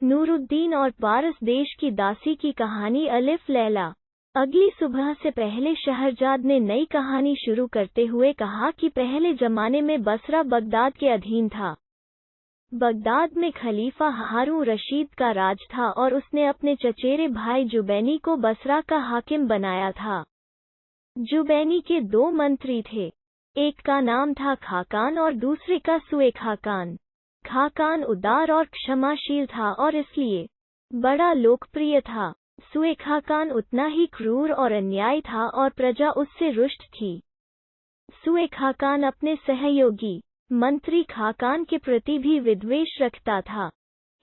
नूरुद्दीन और पारस देश की दासी की कहानी अलिफ लैला। अगली सुबह से पहले शहरजाद ने नई कहानी शुरू करते हुए कहा कि पहले जमाने में बसरा बगदाद के अधीन था। बगदाद में खलीफा हारून रशीद का राज था और उसने अपने चचेरे भाई जुबैनी को बसरा का हाकिम बनाया था। जुबैनी के दो मंत्री थे, एक का नाम था खाकान और दूसरे का सुए खाकान। खाकान उदार और क्षमाशील था और इसलिए बड़ा लोकप्रिय था। सुए खाकान उतना ही क्रूर और अन्यायी था और प्रजा उससे रुष्ट थी। सुए खाकान अपने सहयोगी मंत्री खाकान के प्रति भी विद्वेष रखता था।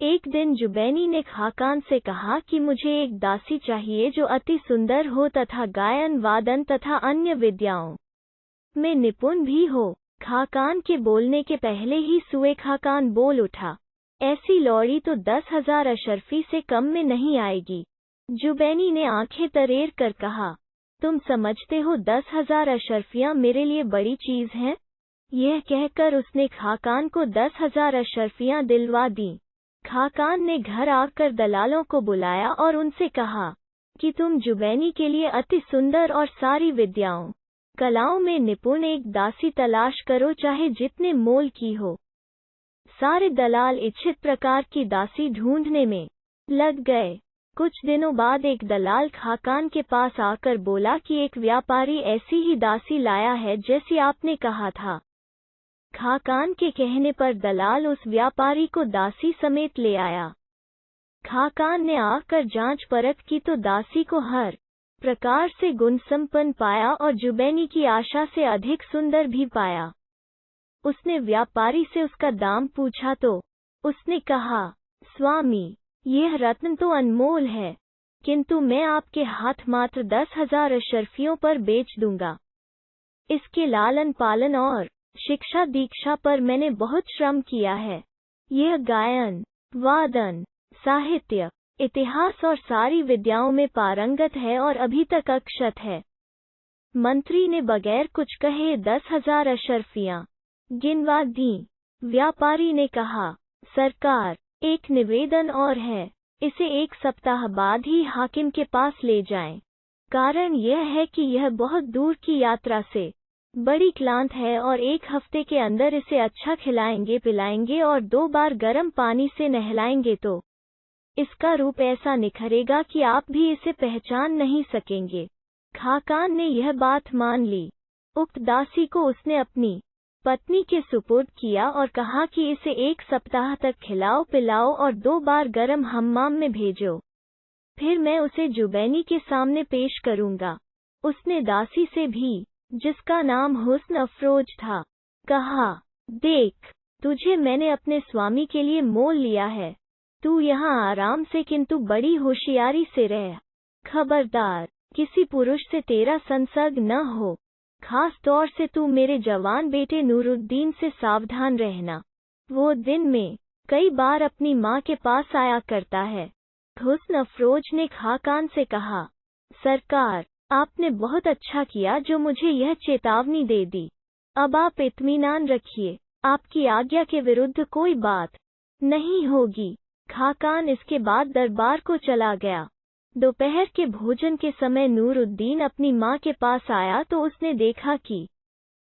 एक दिन जुबैनी ने खाकान से कहा कि मुझे एक दासी चाहिए जो अति सुंदर हो तथा गायन वादन तथा अन्य विद्याओं में निपुण भी हो। खाकान के बोलने के पहले ही सुए खाकान बोल उठा, ऐसी लौड़ी तो 10,000 अशरफी से कम में नहीं आएगी। जुबैनी ने आंखें तरेर कर कहा, तुम समझते हो 10,000 अशरफियां मेरे लिए बड़ी चीज हैं? यह कहकर उसने खाकान को 10,000 अशरफियां दिलवा दी। खाकान ने घर आकर दलालों को बुलाया और उनसे कहा कि तुम जुबैनी के लिए अति सुंदर और सारी विद्याओं कलाओं में निपुण एक दासी तलाश करो, चाहे जितने मोल की हो। सारे दलाल इच्छित प्रकार की दासी ढूंढने में लग गए। कुछ दिनों बाद एक दलाल खाकान के पास आकर बोला कि एक व्यापारी ऐसी ही दासी लाया है जैसी आपने कहा था। खाकान के कहने पर दलाल उस व्यापारी को दासी समेत ले आया। खाकान ने आकर जांच परख की तो दासी को हर प्रकार से गुणसंपन्न पाया और जुबैनी की आशा से अधिक सुंदर भी पाया। उसने व्यापारी से उसका दाम पूछा तो उसने कहा, स्वामी, यह रत्न तो अनमोल है, किंतु मैं आपके हाथ मात्र 10,000 अशरफियों पर बेच दूंगा। इसके लालन पालन और शिक्षा दीक्षा पर मैंने बहुत श्रम किया है। यह गायन वादन साहित्य इतिहास और सारी विद्याओं में पारंगत है और अभी तक अक्षत है। मंत्री ने बगैर कुछ कहे 10,000 अशरफियां गिनवा दी। व्यापारी ने कहा, सरकार, एक निवेदन और है, इसे 1 सप्ताह बाद ही हाकिम के पास ले जाएं। कारण यह है कि यह बहुत दूर की यात्रा से बड़ी क्लांत है और 1 हफ्ते के अंदर इसे अच्छा खिलाएंगे पिलाएंगे और 2 बार गर्म पानी से नहलाएंगे तो इसका रूप ऐसा निखरेगा कि आप भी इसे पहचान नहीं सकेंगे। खाकान ने यह बात मान ली। उक्त दासी को उसने अपनी पत्नी के सुपुर्द किया और कहा कि इसे 1 सप्ताह तक खिलाओ पिलाओ और 2 बार गर्म हम्माम में भेजो, फिर मैं उसे जुबैनी के सामने पेश करूंगा। उसने दासी से भी, जिसका नाम हुस्न अफरोज था, कहा, देख, तुझे मैंने अपने स्वामी के लिए मोल लिया है। तू यहाँ आराम से किंतु बड़ी होशियारी से रह। खबरदार, किसी पुरुष से तेरा संसर्ग न हो। खास तौर से तू मेरे जवान बेटे नूरुद्दीन से सावधान रहना। वो दिन में कई बार अपनी माँ के पास आया करता है। हुस्न अफरोज ने खाकान से कहा, सरकार, आपने बहुत अच्छा किया जो मुझे यह चेतावनी दे दी। अब आप इत्मीनान रखिए, आपकी आज्ञा के विरुद्ध कोई बात नहीं होगी। खाकान इसके बाद दरबार को चला गया। दोपहर के भोजन के समय नूरुद्दीन अपनी माँ के पास आया तो उसने देखा कि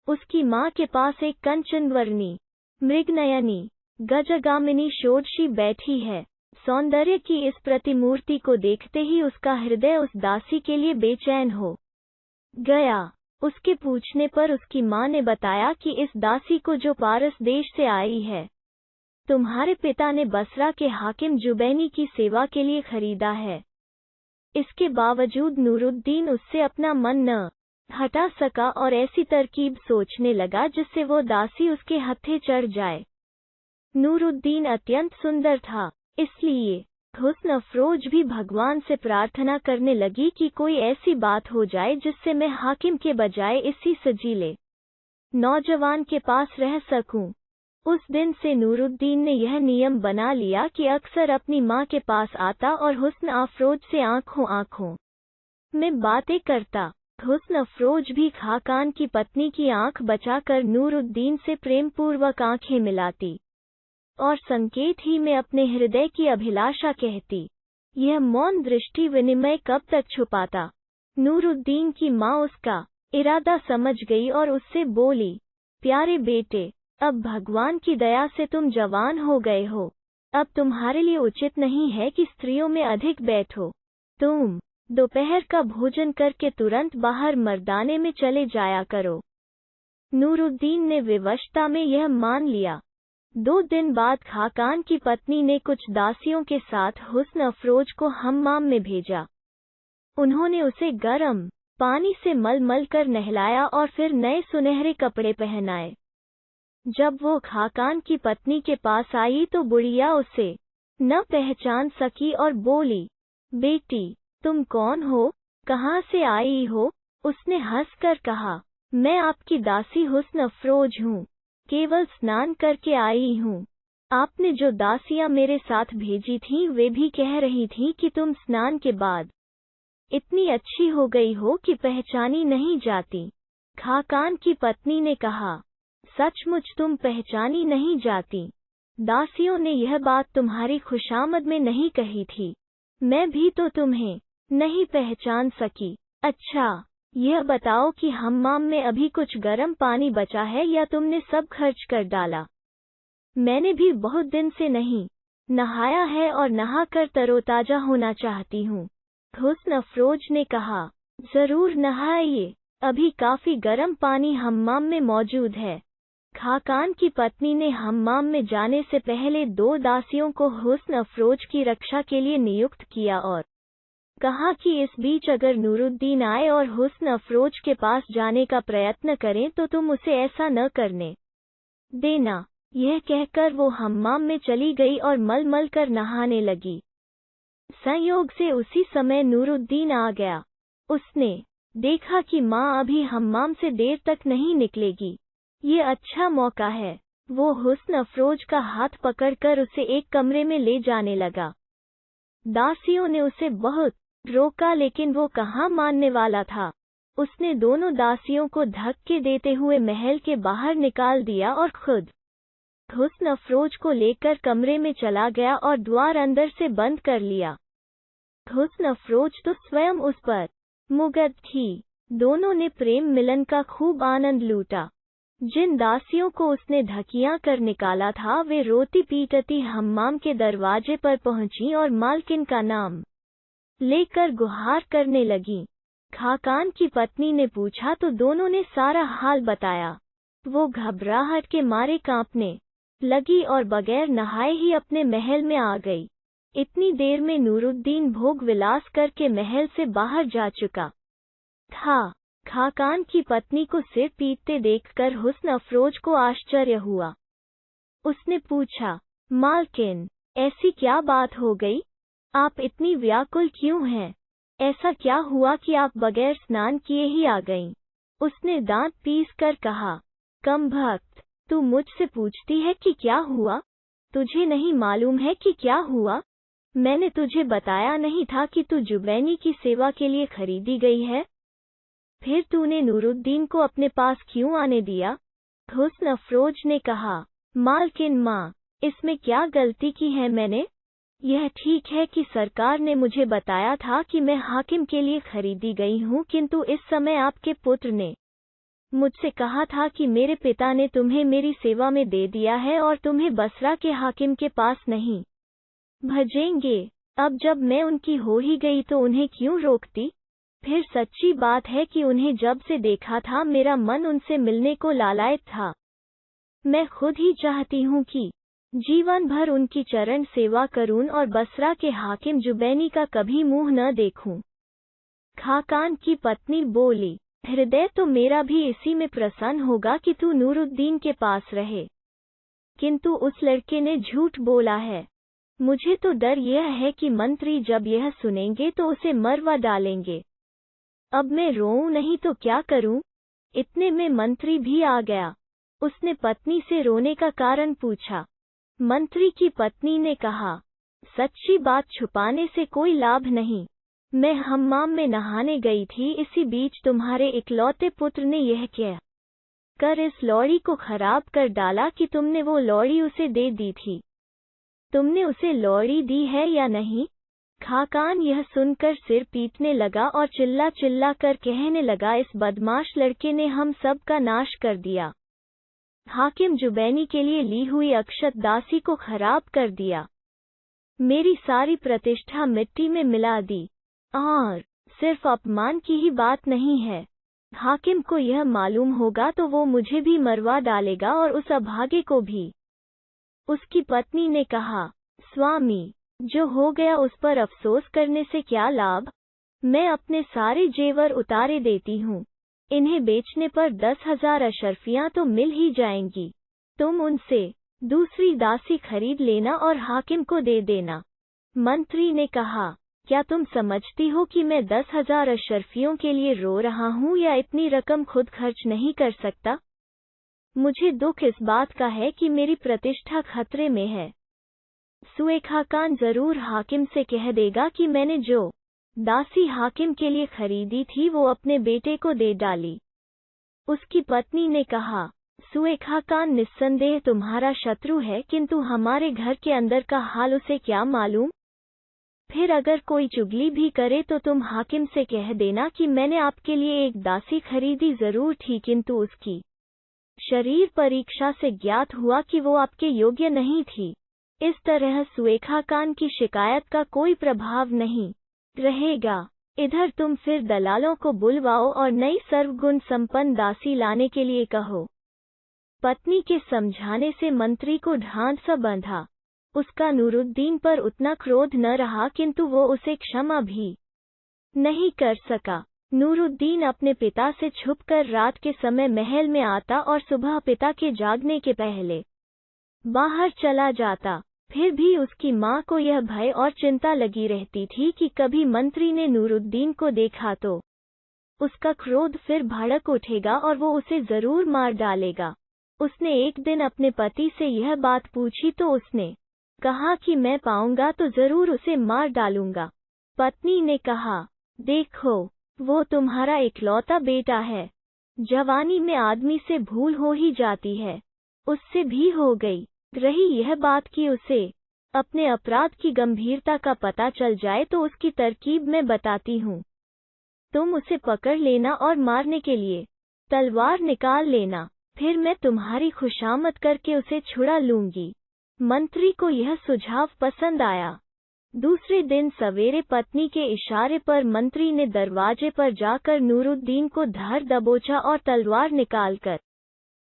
उसकी माँ के पास एक कंचनवर्णी मृगनयनी गजगामिनी षोडशी बैठी है। सौंदर्य की इस प्रतिमूर्ति को देखते ही उसका हृदय उस दासी के लिए बेचैन हो गया। उसके पूछने पर उसकी माँ ने बताया कि इस दासी को जो पारस देश से आई है, तुम्हारे पिता ने बसरा के हाकिम जुबैनी की सेवा के लिए खरीदा है। इसके बावजूद नूरुद्दीन उससे अपना मन न हटा सका और ऐसी तरकीब सोचने लगा जिससे वो दासी उसके हत्थे चढ़ जाए। नूरुद्दीन अत्यंत सुंदर था, इसलिए हुस्न अफरोज भी भगवान से प्रार्थना करने लगी कि कोई ऐसी बात हो जाए जिससे मैं हाकिम के बजाय इसी सजीले नौजवान के पास रह सकूं। उस दिन से नूरुद्दीन ने यह नियम बना लिया कि अक्सर अपनी माँ के पास आता और हुस्न अफरोज से आंखों में बातें करता। हुस्न अफरोज भी खाकान की पत्नी की आंख बचाकर नूरुद्दीन से प्रेमपूर्वक आंखें मिलाती। और संकेत ही में अपने हृदय की अभिलाषा कहती। यह मौन दृष्टि विनिमय कब तक छुपाता। नूरुद्दीन की माँ उसका इरादा समझ गई और उससे बोली, प्यारे बेटे, अब भगवान की दया से तुम जवान हो गए हो। अब तुम्हारे लिए उचित नहीं है कि स्त्रियों में अधिक बैठो। तुम दोपहर का भोजन करके तुरंत बाहर मर्दाने में चले जाया करो। नूरुद्दीन ने विवशता में यह मान लिया। 2 दिन बाद खाकान की पत्नी ने कुछ दासियों के साथ हुस्न अफरोज को हम्माम में भेजा। उन्होंने उसे गर्म पानी से मल कर नहलाया और फिर नए सुनहरे कपड़े पहनाए। जब वो खाकान की पत्नी के पास आई तो बुढ़िया उसे न पहचान सकी और बोली, बेटी, तुम कौन हो, कहाँ से आई हो? उसने हंसकर कहा, मैं आपकी दासी हुस्न अफरोज हूँ, केवल स्नान करके आई हूँ। आपने जो दासियाँ मेरे साथ भेजी थीं वे भी कह रही थीं कि तुम स्नान के बाद इतनी अच्छी हो गई हो कि पहचानी नहीं जाती। खाकान की पत्नी ने कहा, सचमुच तुम पहचानी नहीं जाती। दासियों ने यह बात तुम्हारी खुशामद में नहीं कही थी। मैं भी तो तुम्हें नहीं पहचान सकी। अच्छा, यह बताओ कि हम्माम में अभी कुछ गर्म पानी बचा है या तुमने सब खर्च कर डाला? मैंने भी बहुत दिन से नहीं नहाया है और नहाकर तरोताजा होना चाहती हूँ। हुस्न अफरोज ने कहा, जरूर नहाइए, अभी काफी गर्म पानी हम्माम में मौजूद है। खाकान की पत्नी ने हम्माम में जाने से पहले 2 दासियों को हुस्न अफरोज की रक्षा के लिए नियुक्त किया और कहा कि इस बीच अगर नूरुद्दीन आए और हुस्न अफरोज के पास जाने का प्रयत्न करें तो तुम उसे ऐसा न करने देना। यह कहकर वो हम्माम में चली गई और मल कर नहाने लगी। संयोग से उसी समय नूरुद्दीन आ गया। उसने देखा कि माँ अभी हम्माम से देर तक नहीं निकलेगी। ये अच्छा मौका है। वो हुस्न अफरोज का हाथ पकड़कर उसे एक कमरे में ले जाने लगा। दासियों ने उसे बहुत रोका लेकिन वो कहाँ मानने वाला था। उसने दोनों दासियों को धक्के देते हुए महल के बाहर निकाल दिया और खुद हुस्न अफरोज को लेकर कमरे में चला गया और द्वार अंदर से बंद कर लिया। हुस्न अफरोज तो स्वयं उस पर मुग्ध थी। दोनों ने प्रेम मिलन का खूब आनंद लूटा। जिन दासियों को उसने धकिया कर निकाला था वे रोती पीटती हम्माम के दरवाजे पर पहुंची और मालकिन का नाम लेकर गुहार करने लगीं। खाकान की पत्नी ने पूछा तो दोनों ने सारा हाल बताया। वो घबराहट के मारे कांपने लगी और बगैर नहाए ही अपने महल में आ गई। इतनी देर में नूरुद्दीन भोग विलास करके महल से बाहर जा चुका था। खाकान की पत्नी को सिर पीटते देखकर हुस्न अफरोज को आश्चर्य हुआ। उसने पूछा, मालकिन, ऐसी क्या बात हो गई? आप इतनी व्याकुल क्यों हैं? ऐसा क्या हुआ कि आप बगैर स्नान किए ही आ गईं? उसने दांत पीस कर कहा, कमबख्त, तू मुझसे पूछती है कि क्या हुआ? तुझे नहीं मालूम है कि क्या हुआ? मैंने तुझे बताया नहीं था कि तू जुबैनी की सेवा के लिए खरीदी गई है? फिर तूने नूरुद्दीन को अपने पास क्यों आने दिया? हुस्न अफरोज ने कहा, मालकिन माँ, इसमें क्या गलती की है मैंने? यह ठीक है कि सरकार ने मुझे बताया था कि मैं हाकिम के लिए खरीदी गई हूँ, किंतु इस समय आपके पुत्र ने मुझसे कहा था कि मेरे पिता ने तुम्हें मेरी सेवा में दे दिया है और तुम्हें बसरा के हाकिम के पास नहीं भेजेंगे। अब जब मैं उनकी हो ही गई तो उन्हें क्यों रोकती? फिर सच्ची बात है कि उन्हें जब से देखा था मेरा मन उनसे मिलने को लालायत था। मैं खुद ही चाहती हूँ कि जीवन भर उनकी चरण सेवा करूं और बसरा के हाकिम जुबैनी का कभी मुंह न देखूं। खाकान की पत्नी बोली, हृदय तो मेरा भी इसी में प्रसन्न होगा कि तू नूरुद्दीन के पास रहे, किंतु उस लड़के ने झूठ बोला है। मुझे तो डर यह है कि मंत्री जब यह सुनेंगे तो उसे मरवा डालेंगे। अब मैं रोऊं नहीं तो क्या करूं? इतने में मंत्री भी आ गया। उसने पत्नी से रोने का कारण पूछा। मंत्री की पत्नी ने कहा, सच्ची बात छुपाने से कोई लाभ नहीं। मैं हम्माम में नहाने गई थी, इसी बीच तुम्हारे इकलौते पुत्र ने यह कर इस लौड़ी को खराब कर डाला कि तुमने वो लौड़ी उसे दे दी थी। तुमने उसे लौड़ी दी है या नहीं? खाकान यह सुनकर सिर पीटने लगा और चिल्ला चिल्ला कर कहने लगा, इस बदमाश लड़के ने हम सब का नाश कर दिया। हाकिम जुबैनी के लिए ली हुई अक्षत दासी को खराब कर दिया। मेरी सारी प्रतिष्ठा मिट्टी में मिला दी। और सिर्फ अपमान की ही बात नहीं है, हाकिम को यह मालूम होगा तो वो मुझे भी मरवा डालेगा और उस अभागे को भी। उसकी पत्नी ने कहा, स्वामी, जो हो गया उस पर अफसोस करने से क्या लाभ? मैं अपने सारे जेवर उतारे देती हूँ। इन्हें बेचने पर 10,000 अशर्फियाँ तो मिल ही जाएंगी। तुम उनसे दूसरी दासी खरीद लेना और हाकिम को दे देना। मंत्री ने कहा, क्या तुम समझती हो कि मैं 10,000 अशर्फियों के लिए रो रहा हूँ या इतनी रकम खुद खर्च नहीं कर सकता? मुझे दुख इस बात का है कि मेरी प्रतिष्ठा खतरे में है। सुएखाकान जरूर हाकिम से कह देगा कि मैंने जो दासी हाकिम के लिए खरीदी थी वो अपने बेटे को दे डाली। उसकी पत्नी ने कहा, सुएखाकान निस्संदेह तुम्हारा शत्रु है, किंतु हमारे घर के अंदर का हाल उसे क्या मालूम? फिर अगर कोई चुगली भी करे तो तुम हाकिम से कह देना कि मैंने आपके लिए एक दासी खरीदी जरूर थी, किंतु उसकी शरीर परीक्षा से ज्ञात हुआ कि वो आपके योग्य नहीं थी। इस तरह सुएखाकान की शिकायत का कोई प्रभाव नहीं रहेगा। इधर तुम फिर दलालों को बुलवाओ और नई सर्वगुण संपन्न दासी लाने के लिए कहो। पत्नी के समझाने से मंत्री को ढांढ सा बंधा। उसका नूरुद्दीन पर उतना क्रोध न रहा, किंतु वो उसे क्षमा भी नहीं कर सका। नूरुद्दीन अपने पिता से छुपकर रात के समय महल में आता और सुबह पिता के जागने के पहले बाहर चला जाता। फिर भी उसकी माँ को यह भय और चिंता लगी रहती थी कि कभी मंत्री ने नूरुद्दीन को देखा तो उसका क्रोध फिर भड़क उठेगा और वो उसे जरूर मार डालेगा। उसने एक दिन अपने पति से यह बात पूछी तो उसने कहा कि मैं पाऊंगा तो जरूर उसे मार डालूंगा। पत्नी ने कहा, देखो, वो तुम्हारा इकलौता बेटा है। जवानी में आदमी से भूल हो ही जाती है, उससे भी हो गई। रही यह बात कि उसे अपने अपराध की गंभीरता का पता चल जाए तो उसकी तरकीब मैं बताती हूँ। तुम उसे पकड़ लेना और मारने के लिए तलवार निकाल लेना, फिर मैं तुम्हारी खुशामद करके उसे छुड़ा लूंगी। मंत्री को यह सुझाव पसंद आया। दूसरे दिन सवेरे पत्नी के इशारे पर मंत्री ने दरवाजे पर जाकर नूरुद्दीन को धर दबोचा और तलवार निकालकर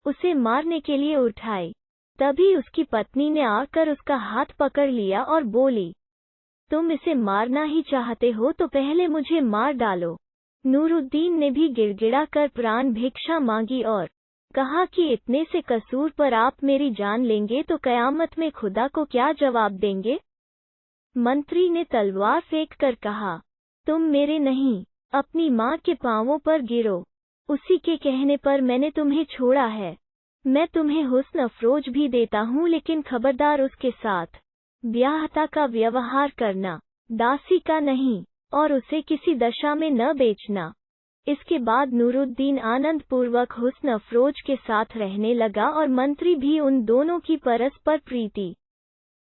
उसे मारने के लिए उठाई। तभी उसकी पत्नी ने आकर उसका हाथ पकड़ लिया और बोली, तुम इसे मारना ही चाहते हो तो पहले मुझे मार डालो। नूरुद्दीन ने भी गिड़गिड़ा कर प्राण भिक्षा मांगी और कहा कि इतने से कसूर पर आप मेरी जान लेंगे तो कयामत में खुदा को क्या जवाब देंगे? मंत्री ने तलवार फेंक कर कहा, तुम मेरे नहीं, अपनी माँ के पांवों पर गिरो। उसी के कहने पर मैंने तुम्हें छोड़ा है। मैं तुम्हें हुस्न अफरोज भी देता हूँ, लेकिन खबरदार उसके साथ ब्याहता का व्यवहार करना, दासी का नहीं, और उसे किसी दशा में न बेचना। इसके बाद नूरुद्दीन आनंद पूर्वक हुस्न अफरोज के साथ रहने लगा और मंत्री भी उन दोनों की परस्पर प्रीति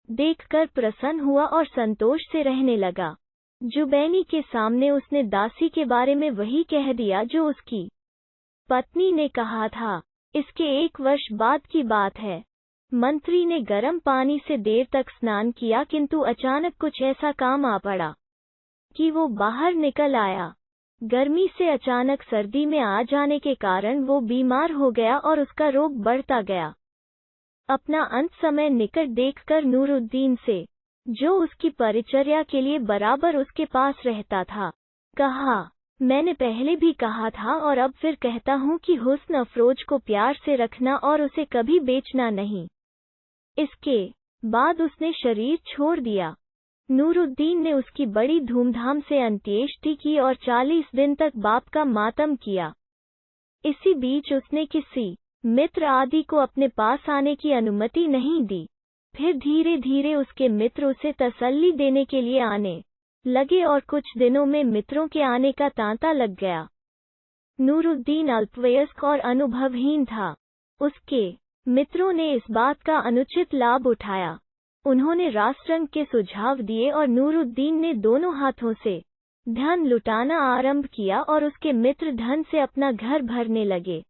देखकर प्रसन्न हुआ और संतोष से रहने लगा। जुबैनी के सामने उसने दासी के बारे में वही कह दिया जो उसकी पत्नी ने कहा था। इसके 1 वर्ष बाद की बात है। मंत्री ने गर्म पानी से देर तक स्नान किया, किंतु अचानक कुछ ऐसा काम आ पड़ा कि वो बाहर निकल आया। गर्मी से अचानक सर्दी में आ जाने के कारण वो बीमार हो गया और उसका रोग बढ़ता गया। अपना अंत समय निकट देखकर नूरुद्दीन से, जो उसकी परिचर्या के लिए बराबर उसके पास रहता था, कहा, मैंने पहले भी कहा था और अब फिर कहता हूँ कि हुस्न अफरोज को प्यार से रखना और उसे कभी बेचना नहीं। इसके बाद उसने शरीर छोड़ दिया। नूरुद्दीन ने उसकी बड़ी धूमधाम से अंत्येष्टि की और 40 दिन तक बाप का मातम किया। इसी बीच उसने किसी मित्र आदि को अपने पास आने की अनुमति नहीं दी। फिर धीरे धीरे उसके मित्र उसे तसल्ली देने के लिए आने लगे और कुछ दिनों में मित्रों के आने का तांता लग गया। नूरुद्दीन अल्पवयस्क और अनुभवहीन था। उसके मित्रों ने इस बात का अनुचित लाभ उठाया। उन्होंने रासरंग के सुझाव दिए और नूरुद्दीन ने दोनों हाथों से धन लुटाना आरंभ किया और उसके मित्र धन से अपना घर भरने लगे।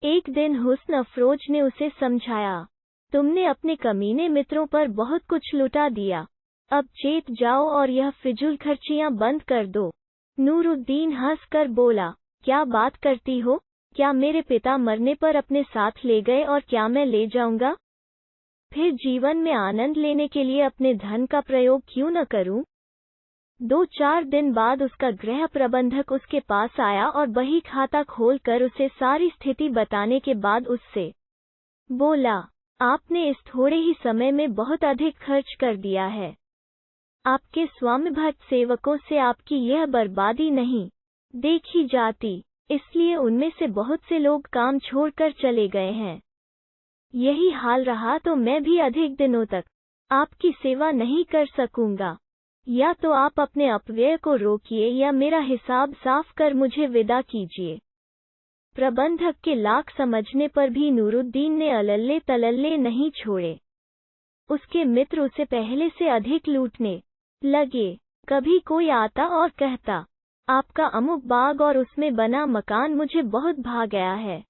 एक दिन हुस्न अफरोज ने उसे समझाया, तुमने अपने कमीने मित्रों पर बहुत कुछ लुटा दिया, अब चेत जाओ और यह फिजूल खर्चियां बंद कर दो। नूरुद्दीन हंसकर बोला, क्या बात करती हो? क्या मेरे पिता मरने पर अपने साथ ले गए और क्या मैं ले जाऊंगा? फिर जीवन में आनंद लेने के लिए अपने धन का प्रयोग क्यों न करूं? 2-4 दिन बाद उसका गृह प्रबंधक उसके पास आया और बही खाता खोलकर उसे सारी स्थिति बताने के बाद उससे बोला, आपने इस थोड़े ही समय में बहुत अधिक खर्च कर दिया है। आपके स्वामिभक्त सेवकों से आपकी यह बर्बादी नहीं देखी जाती, इसलिए उनमें से बहुत से लोग काम छोड़कर चले गए हैं। यही हाल रहा तो मैं भी अधिक दिनों तक आपकी सेवा नहीं कर सकूंगा। या तो आप अपने अपव्यय को रोकिए या मेरा हिसाब साफ कर मुझे विदा कीजिए। प्रबंधक के लाख समझने पर भी नूरुद्दीन ने अलल्ले तलल्ले नहीं छोड़े। उसके मित्र उसे पहले से अधिक लूटने लगे। कभी कोई आता और कहता, आपका अमुक बाग और उसमें बना मकान मुझे बहुत भा गया है,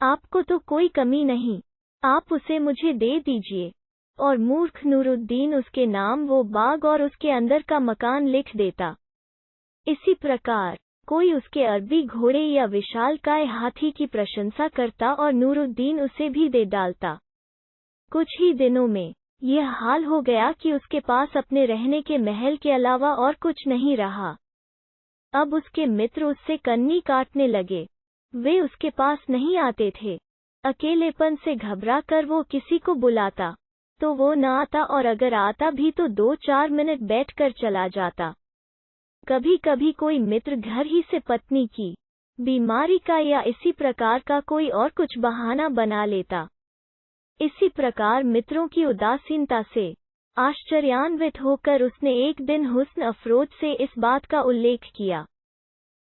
आपको तो कोई कमी नहीं, आप उसे मुझे दे दीजिए। और मूर्ख नूरुद्दीन उसके नाम वो बाग और उसके अंदर का मकान लिख देता। इसी प्रकार कोई उसके अरबी घोड़े या विशालकाय हाथी की प्रशंसा करता और नूरुद्दीन उसे भी दे डालता। कुछ ही दिनों में यह हाल हो गया कि उसके पास अपने रहने के महल के अलावा और कुछ नहीं रहा। अब उसके मित्र उससे कन्नी काटने लगे। वे उसके पास नहीं आते थे। अकेलेपन से घबराकर वो किसी को बुलाता तो वो न आता और अगर आता भी तो 2-4 मिनट बैठकर चला जाता। कभी कभी कोई मित्र घर ही से पत्नी की बीमारी का या इसी प्रकार का कोई और कुछ बहाना बना लेता। इसी प्रकार मित्रों की उदासीनता से आश्चर्यान्वित होकर उसने एक दिन हुस्न अफरोज से इस बात का उल्लेख किया।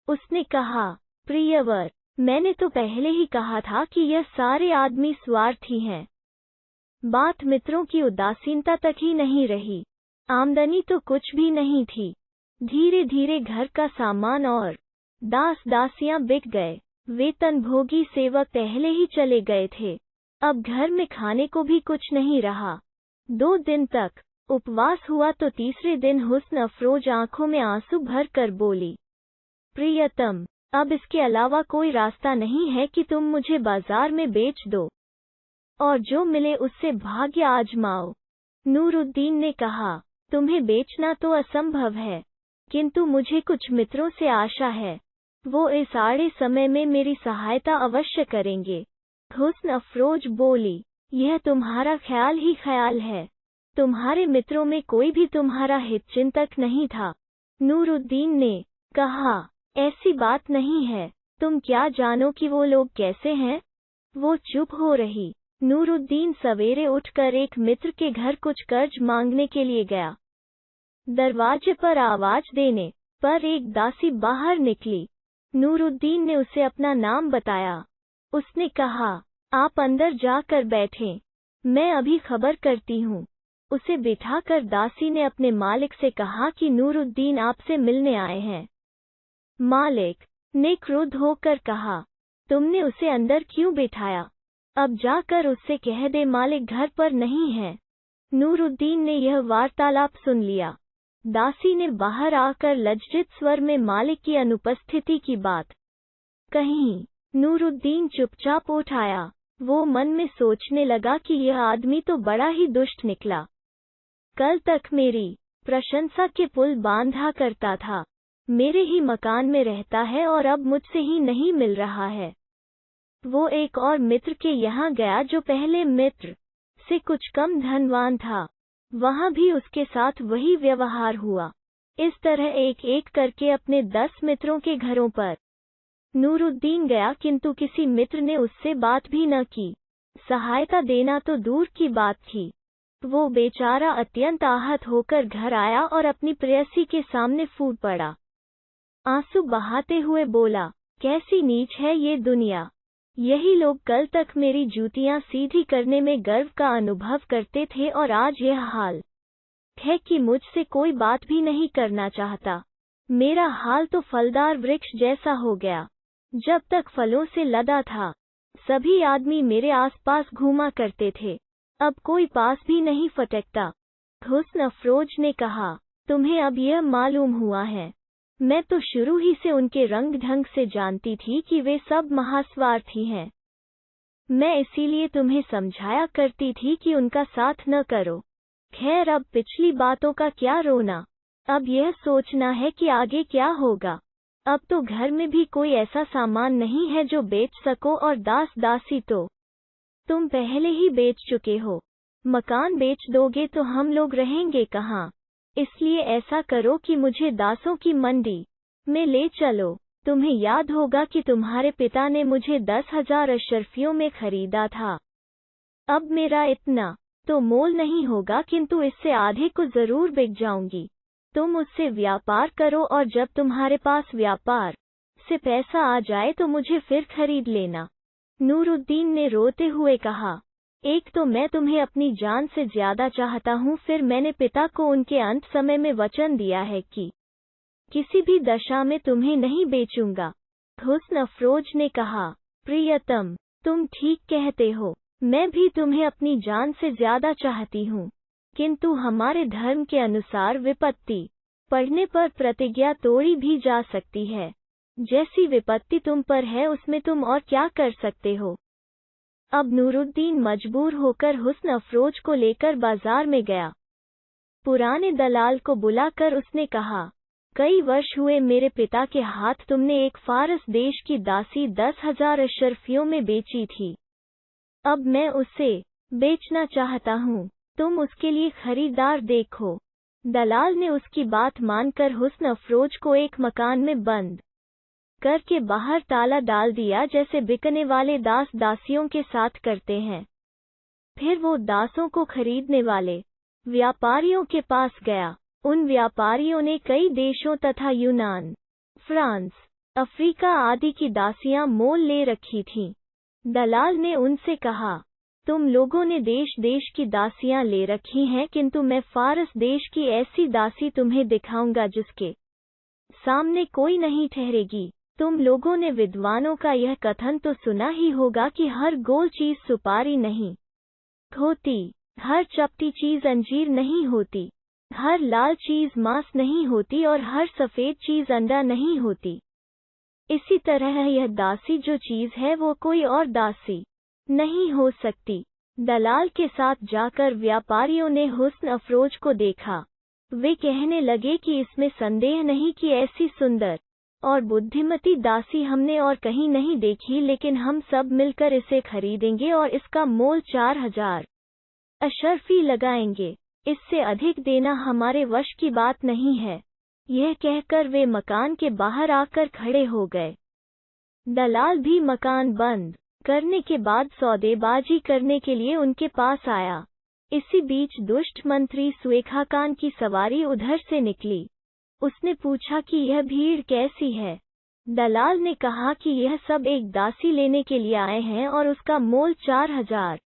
उसने कहा, प्रियवर, मैंने तो पहले ही कहा था कि यह सारे आदमी स्वार्थी हैं। बात मित्रों की उदासीनता तक ही नहीं रही। आमदनी तो कुछ भी नहीं थी। धीरे धीरे घर का सामान और दास दासियां बिक गए। वेतनभोगी सेवक पहले ही चले गए थे। अब घर में खाने को भी कुछ नहीं रहा। 2 दिन तक उपवास हुआ तो तीसरे दिन हुस्न अफरोज आंखों में आंसू भर कर बोली, प्रियतम, अब इसके अलावा कोई रास्ता नहीं है कि तुम मुझे बाजार में बेच दो और जो मिले उससे भाग्य आजमाओ। नूरुद्दीन ने कहा, तुम्हें बेचना तो असंभव है, किंतु मुझे कुछ मित्रों से आशा है। वो इस आड़े समय में मेरी सहायता अवश्य करेंगे। हुस्न अफरोज बोली, यह तुम्हारा ख्याल ही ख्याल है। तुम्हारे मित्रों में कोई भी तुम्हारा हितचिंतक नहीं था। नूरुद्दीन ने कहा, ऐसी बात नहीं है। तुम क्या जानो कि वो लोग कैसे हैं? वो चुप हो रही। नूरुद्दीन सवेरे उठकर एक मित्र के घर कुछ कर्ज मांगने के लिए गया। दरवाजे पर आवाज देने पर एक दासी बाहर निकली। नूरुद्दीन ने उसे अपना नाम बताया। उसने कहा, आप अंदर जाकर बैठें, मैं अभी खबर करती हूँ। उसे बिठाकर दासी ने अपने मालिक से कहा कि नूरुद्दीन आपसे मिलने आए हैं। मालिक ने क्रुद्ध होकर कहा, तुमने उसे अंदर क्यों बिठाया? अब जाकर उससे कह दे मालिक घर पर नहीं है। नूरुद्दीन ने यह वार्तालाप सुन लिया। दासी ने बाहर आकर लज्जित स्वर में मालिक की अनुपस्थिति की बात कही। नूरुद्दीन चुपचाप उठ आया। वो मन में सोचने लगा कि यह आदमी तो बड़ा ही दुष्ट निकला। कल तक मेरी प्रशंसा के पुल बांधा करता था, मेरे ही मकान में रहता है और अब मुझसे ही नहीं मिल रहा है। वो एक और मित्र के यहाँ गया जो पहले मित्र से कुछ कम धनवान था। वहाँ भी उसके साथ वही व्यवहार हुआ। इस तरह एक एक करके अपने 10 मित्रों के घरों पर नूरुद्दीन गया, किंतु किसी मित्र ने उससे बात भी न की। सहायता देना तो दूर की बात थी। वो बेचारा अत्यंत आहत होकर घर आया और अपनी प्रेयसी के सामने फूट पड़ा। आंसू बहाते हुए बोला, कैसी नीच है ये दुनिया। यही लोग कल तक मेरी जूतियां सीधी करने में गर्व का अनुभव करते थे और आज यह हाल है कि मुझसे कोई बात भी नहीं करना चाहता। मेरा हाल तो फलदार वृक्ष जैसा हो गया। जब तक फलों से लदा था, सभी आदमी मेरे आसपास घूमा करते थे। अब कोई पास भी नहीं फटकता। हुस्न अफरोज ने कहा, तुम्हें अब यह मालूम हुआ है। मैं तो शुरू ही से उनके रंग ढंग से जानती थी कि वे सब महास्वार्थी हैं। मैं इसीलिए तुम्हें समझाया करती थी कि उनका साथ न करो। खैर, अब पिछली बातों का क्या रोना। अब यह सोचना है कि आगे क्या होगा। अब तो घर में भी कोई ऐसा सामान नहीं है जो बेच सको, और दास दासी तो तुम पहले ही बेच चुके हो। मकान बेच दोगे तो हम लोग रहेंगे कहाँ। इसलिए ऐसा करो कि मुझे दासों की मंडी में ले चलो। तुम्हें याद होगा कि तुम्हारे पिता ने मुझे 10,000 अशर्फियों में खरीदा था। अब मेरा इतना तो मोल नहीं होगा, किंतु इससे आधे को जरूर बिक जाऊंगी। तुम उससे व्यापार करो, और जब तुम्हारे पास व्यापार से पैसा आ जाए तो मुझे फिर खरीद लेना। नूरुद्दीन ने रोते हुए कहा, एक तो मैं तुम्हें अपनी जान से ज्यादा चाहता हूँ, फिर मैंने पिता को उनके अंत समय में वचन दिया है कि किसी भी दशा में तुम्हें नहीं बेचूंगा। हुस्न अफरोज ने कहा, प्रियतम, तुम ठीक कहते हो। मैं भी तुम्हें अपनी जान से ज्यादा चाहती हूँ, किंतु हमारे धर्म के अनुसार विपत्ति पड़ने पर प्रतिज्ञा तोड़ी भी जा सकती है। जैसी विपत्ति तुम पर है उसमें तुम और क्या कर सकते हो। अब नूरुद्दीन मजबूर होकर हुस्न अफरोज को लेकर बाजार में गया। पुराने दलाल को बुलाकर उसने कहा, कई वर्ष हुए मेरे पिता के हाथ तुमने एक फारस देश की दासी 10,000 अशर्फियों में बेची थी। अब मैं उसे बेचना चाहता हूँ। तुम उसके लिए खरीदार देखो। दलाल ने उसकी बात मानकर हुस्न अफरोज को एक मकान में बंद करके बाहर ताला डाल दिया, जैसे बिकने वाले दास दासियों के साथ करते हैं। फिर वो दासों को खरीदने वाले व्यापारियों के पास गया। उन व्यापारियों ने कई देशों तथा यूनान, फ्रांस, अफ्रीका आदि की दासियां मोल ले रखी थीं। दलाल ने उनसे कहा, तुम लोगों ने देश देश की दासियां ले रखी हैं, किंतु मैं फारस देश की ऐसी दासी तुम्हें दिखाऊंगा जिसके सामने कोई नहीं ठहरेगी। तुम लोगों ने विद्वानों का यह कथन तो सुना ही होगा कि हर गोल चीज सुपारी नहीं होती, हर चपटी चीज अंजीर नहीं होती, हर लाल चीज मांस नहीं होती, और हर सफेद चीज अंडा नहीं होती। इसी तरह यह दासी जो चीज है वो कोई और दासी नहीं हो सकती। दलाल के साथ जाकर व्यापारियों ने हुस्न अफरोज को देखा। वे कहने लगे कि इसमें संदेह नहीं कि ऐसी सुंदर और बुद्धिमती दासी हमने और कहीं नहीं देखी, लेकिन हम सब मिलकर इसे खरीदेंगे और इसका मोल 4,000 अशर्फी लगाएंगे। इससे अधिक देना हमारे वश की बात नहीं है। यह कहकर वे मकान के बाहर आकर खड़े हो गए। दलाल भी मकान बंद करने के बाद सौदेबाजी करने के लिए उनके पास आया। इसी बीच दुष्ट मंत्री सुएखा खान की सवारी उधर से निकली। उसने पूछा कि यह भीड़ कैसी है। दलाल ने कहा कि यह सब एक दासी लेने के लिए आए हैं और उसका मोल 4,000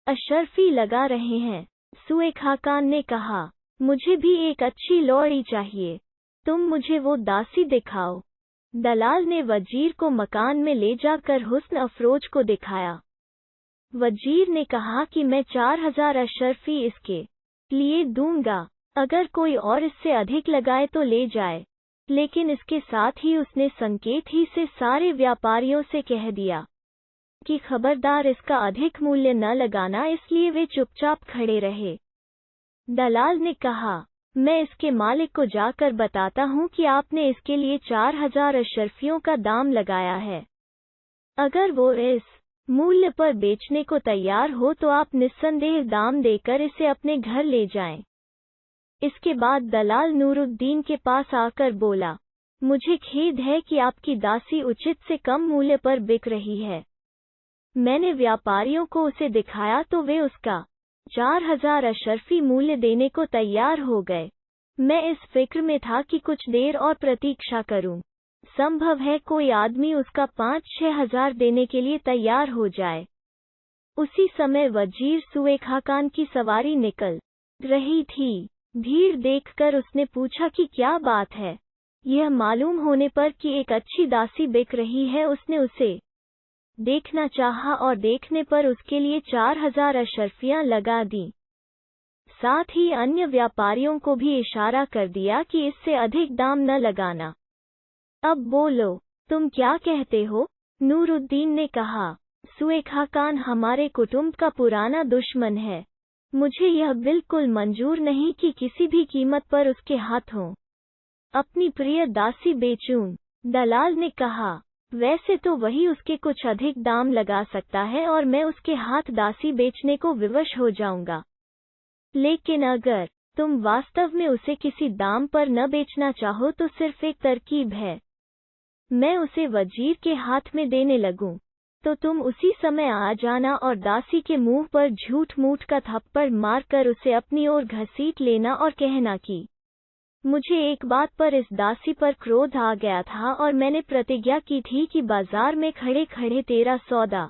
अशर्फी लगा रहे हैं। सुएखा खान ने कहा, मुझे भी एक अच्छी लौड़ी चाहिए, तुम मुझे वो दासी दिखाओ। दलाल ने वजीर को मकान में ले जाकर हुस्न अफरोज को दिखाया। वजीर ने कहा कि मैं 4,000 अशर्फी इसके लिए दूंगा, अगर कोई और इससे अधिक लगाए तो ले जाए। लेकिन इसके साथ ही उसने संकेत ही से सारे व्यापारियों से कह दिया कि खबरदार इसका अधिक मूल्य न लगाना, इसलिए वे चुपचाप खड़े रहे। दलाल ने कहा, मैं इसके मालिक को जाकर बताता हूँ कि आपने इसके लिए 4,000 अशर्फियों का दाम लगाया है। अगर वो इस मूल्य पर बेचने को तैयार हो तो आप निस्संदेह दाम देकर इसे अपने घर ले जाएं। इसके बाद दलाल नूरुद्दीन के पास आकर बोला, मुझे खेद है कि आपकी दासी उचित से कम मूल्य पर बिक रही है। मैंने व्यापारियों को उसे दिखाया तो वे उसका 4,000 अशर्फी मूल्य देने को तैयार हो गए। मैं इस फिक्र में था कि कुछ देर और प्रतीक्षा करूं। संभव है कोई आदमी उसका 5-6 हजार देने के लिए तैयार हो जाए। उसी समय वजीर सुए खाकान की सवारी निकल रही थी। भीड़ देखकर उसने पूछा कि क्या बात है। यह मालूम होने पर कि एक अच्छी दासी बिक रही है, उसने उसे देखना चाहा और देखने पर उसके लिए 4000 अशर्फियां लगा दी। साथ ही अन्य व्यापारियों को भी इशारा कर दिया कि इससे अधिक दाम न लगाना। अब बोलो, तुम क्या कहते हो? नूरुद्दीन ने कहा, सुए खाकान हमारे कुटुंब का पुराना दुश्मन है। मुझे यह बिल्कुल मंजूर नहीं कि किसी भी कीमत पर उसके हाथों अपनी प्रिय दासी बेचूं। दलाल ने कहा, वैसे तो वही उसके कुछ अधिक दाम लगा सकता है और मैं उसके हाथ दासी बेचने को विवश हो जाऊंगा। लेकिन अगर तुम वास्तव में उसे किसी दाम पर न बेचना चाहो तो सिर्फ एक तरकीब है। मैं उसे वजीर के हाथ में देने लगूं, तो तुम उसी समय आ जाना और दासी के मुंह पर झूठ मूठ का थप्पड़ मारकर उसे अपनी ओर घसीट लेना और कहना कि मुझे एक बात पर इस दासी पर क्रोध आ गया था और मैंने प्रतिज्ञा की थी कि बाजार में खड़े खड़े तेरा सौदा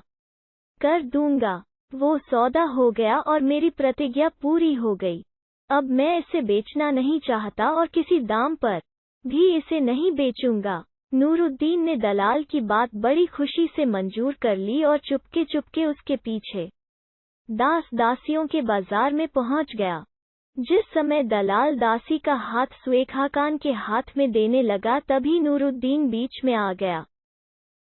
कर दूंगा। वो सौदा हो गया और मेरी प्रतिज्ञा पूरी हो गई। अब मैं इसे बेचना नहीं चाहता और किसी दाम पर भी इसे नहीं बेचूंगा। नूरुद्दीन ने दलाल की बात बड़ी खुशी से मंजूर कर ली और चुपके चुपके उसके पीछे दास दासियों के बाजार में पहुंच गया। जिस समय दलाल दासी का हाथ सुए खाकान के हाथ में देने लगा तभी नूरुद्दीन बीच में आ गया।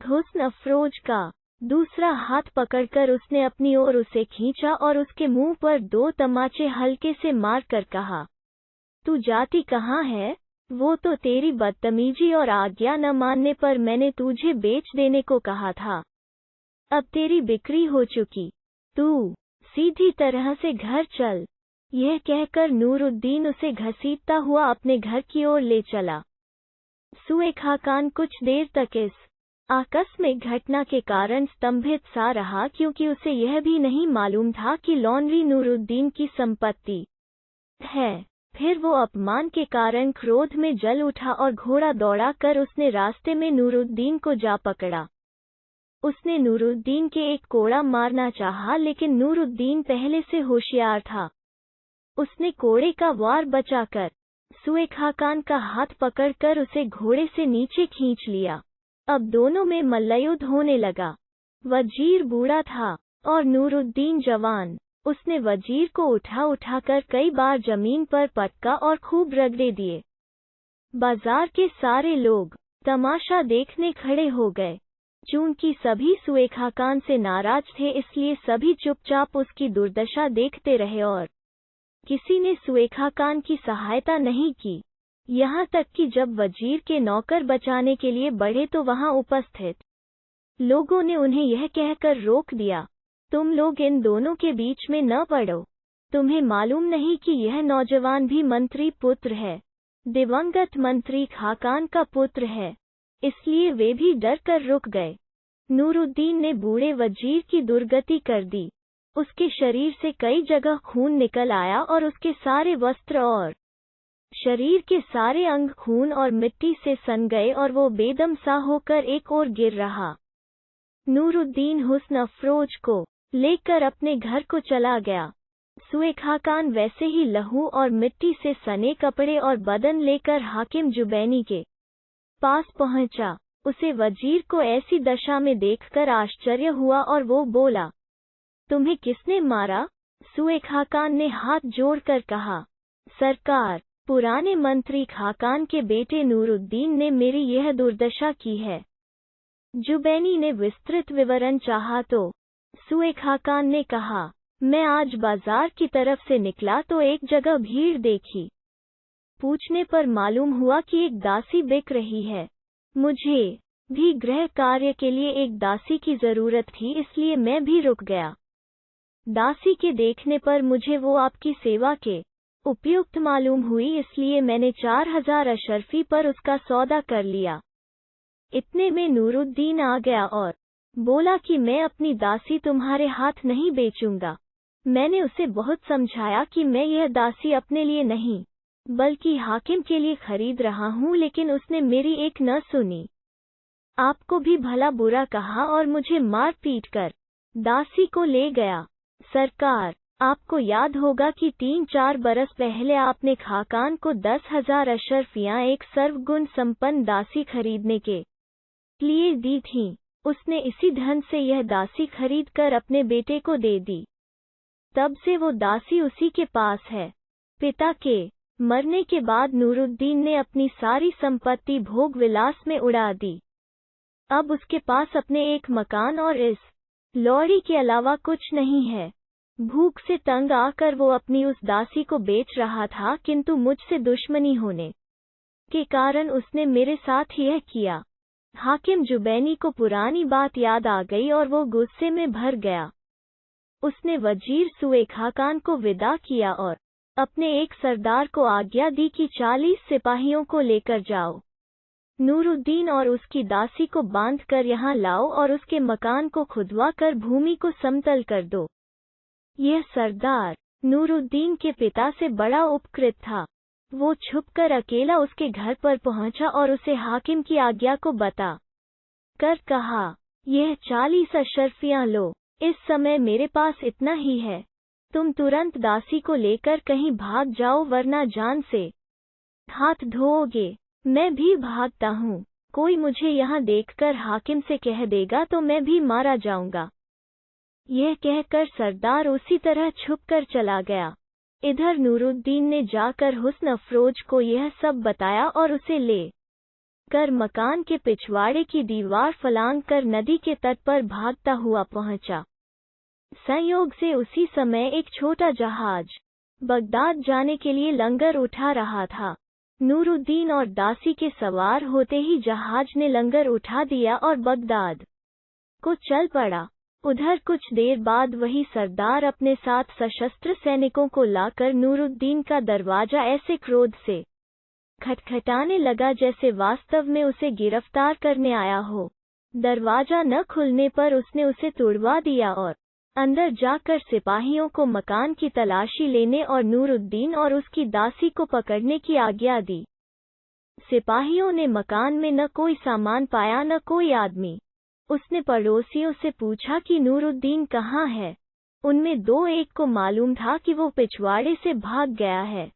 हुस्न अफरोज का दूसरा हाथ पकड़कर उसने अपनी ओर उसे खींचा और उसके मुंह पर 2 तमाचे हल्के से मारकर कहा, तू जाती कहाँ है? वो तो तेरी बदतमीजी और आज्ञा न मानने पर मैंने तुझे बेच देने को कहा था। अब तेरी बिक्री हो चुकी, तू सीधी तरह से घर चल। यह कहकर नूरुद्दीन उसे घसीटता हुआ अपने घर की ओर ले चला। सुए खाकान कुछ देर तक इस आकस्मिक घटना के कारण स्तंभित सा रहा, क्योंकि उसे यह भी नहीं मालूम था कि लॉन्ड्री नूरुद्दीन की संपत्ति है। फिर वो अपमान के कारण क्रोध में जल उठा और घोड़ा दौड़ा कर उसने रास्ते में नूरुद्दीन को जा पकड़ा। उसने नूरुद्दीन के एक कोड़ा मारना चाहा, लेकिन नूरुद्दीन पहले से होशियार था। उसने कोड़े का वार बचाकर सुए खाकान का हाथ पकड़कर उसे घोड़े से नीचे खींच लिया। अब दोनों में मल्लयुद्ध होने लगा। वजीर बूढ़ा था और नूरुद्दीन जवान। उसने वजीर को उठाकर कई बार जमीन पर पटका और खूब रगड़े दिए। बाजार के सारे लोग तमाशा देखने खड़े हो गए। चूंकि सभी सुए खाकान से नाराज थे, इसलिए सभी चुपचाप उसकी दुर्दशा देखते रहे और किसी ने सुए खाकान की सहायता नहीं की। यहाँ तक कि जब वजीर के नौकर बचाने के लिए बढ़े तो वहां उपस्थित लोगों ने उन्हें यह कहकर रोक दिया, तुम लोग इन दोनों के बीच में न पड़ो। तुम्हें मालूम नहीं कि यह नौजवान भी मंत्री पुत्र है, दिवंगत मंत्री खाकान का पुत्र है। इसलिए वे भी डर कर रुक गए। नूरुद्दीन ने बूढ़े वजीर की दुर्गति कर दी। उसके शरीर से कई जगह खून निकल आया और उसके सारे वस्त्र और शरीर के सारे अंग खून और मिट्टी से सन गए और वो बेदम सा होकर एक ओर गिर रहा। नूरुद्दीन हुस्न अफरोज को लेकर अपने घर को चला गया। सुए खाकान वैसे ही लहू और मिट्टी से सने कपड़े और बदन लेकर हाकिम जुबैनी के पास पहुंचा। उसे वजीर को ऐसी दशा में देखकर आश्चर्य हुआ और वो बोला, तुम्हें किसने मारा? सुए खाकान ने हाथ जोड़कर कहा, सरकार, पुराने मंत्री खाकान के बेटे नूरुद्दीन ने मेरी यह दुर्दशा की है। जुबैनी ने विस्तृत विवरण चाहा तो सुए खाकान ने कहा, मैं आज बाजार की तरफ से निकला तो एक जगह भीड़ देखी। पूछने पर मालूम हुआ कि एक दासी बिक रही है। मुझे भी गृह कार्य के लिए एक दासी की जरूरत थी, इसलिए मैं भी रुक गया। दासी के देखने पर मुझे वो आपकी सेवा के उपयुक्त मालूम हुई, इसलिए मैंने 4000 अशर्फी पर उसका सौदा कर लिया। इतने में नूरुद्दीन आ गया और बोला कि मैं अपनी दासी तुम्हारे हाथ नहीं बेचूंगा। मैंने उसे बहुत समझाया कि मैं यह दासी अपने लिए नहीं बल्कि हाकिम के लिए खरीद रहा हूँ, लेकिन उसने मेरी एक न सुनी। आपको भी भला बुरा कहा और मुझे मार पीट कर दासी को ले गया। सरकार, आपको याद होगा कि 3-4 बरस पहले आपने खाकान को 10,000 अशर्फियाँ एक सर्वगुण संपन्न दासी खरीदने के लिए दी थीं। उसने इसी धन से यह दासी खरीद कर अपने बेटे को दे दी। तब से वो दासी उसी के पास है। पिता के मरने के बाद नूरुद्दीन ने अपनी सारी संपत्ति भोग विलास में उड़ा दी। अब उसके पास अपने एक मकान और इस लॉरी के अलावा कुछ नहीं है। भूख से तंग आकर वो अपनी उस दासी को बेच रहा था, किंतु मुझसे दुश्मनी होने के कारण उसने मेरे साथ यह किया। हाकिम जुबैनी को पुरानी बात याद आ गई और वो गुस्से में भर गया। उसने वजीर सुए खाकान को विदा किया और अपने एक सरदार को आज्ञा दी कि 40 सिपाहियों को लेकर जाओ। नूरुद्दीन और उसकी दासी को बांधकर यहाँ लाओ और उसके मकान को खुदवा कर भूमि को समतल कर दो। यह सरदार नूरुद्दीन के पिता से बड़ा उपकृत था। वो छुपकर अकेला उसके घर पर पहुंचा और उसे हाकिम की आज्ञा को बता कर कहा, यह 40 अशर्फियाँ लो। इस समय मेरे पास इतना ही है। तुम तुरंत दासी को लेकर कहीं भाग जाओ, वरना जान से हाथ धोओगे। मैं भी भागता हूँ। कोई मुझे यहाँ देखकर हाकिम से कह देगा तो मैं भी मारा जाऊंगा। यह कहकर सरदार उसी तरह छुपकर चला गया। इधर नूरुद्दीन ने जाकर हुस्न अफरोज को यह सब बताया और उसे ले कर मकान के पिछवाड़े की दीवार फलांग कर नदी के तट पर भागता हुआ पहुंचा। संयोग से उसी समय एक छोटा जहाज बगदाद जाने के लिए लंगर उठा रहा था। नूरुद्दीन और दासी के सवार होते ही जहाज ने लंगर उठा दिया और बगदाद को चल पड़ा। उधर कुछ देर बाद वही सरदार अपने साथ सशस्त्र सैनिकों को लाकर नूरुद्दीन का दरवाजा ऐसे क्रोध से खटखटाने लगा जैसे वास्तव में उसे गिरफ्तार करने आया हो। दरवाजा न खुलने पर उसने उसे तोड़वा दिया और अंदर जाकर सिपाहियों को मकान की तलाशी लेने और नूरुद्दीन और उसकी दासी को पकड़ने की आज्ञा दी। सिपाहियों ने मकान में न कोई सामान पाया न कोई आदमी। उसने पड़ोसियों से पूछा कि नूरुद्दीन कहाँ है। उनमें 2-1 को मालूम था कि वो पिछवाड़े से भाग गया है,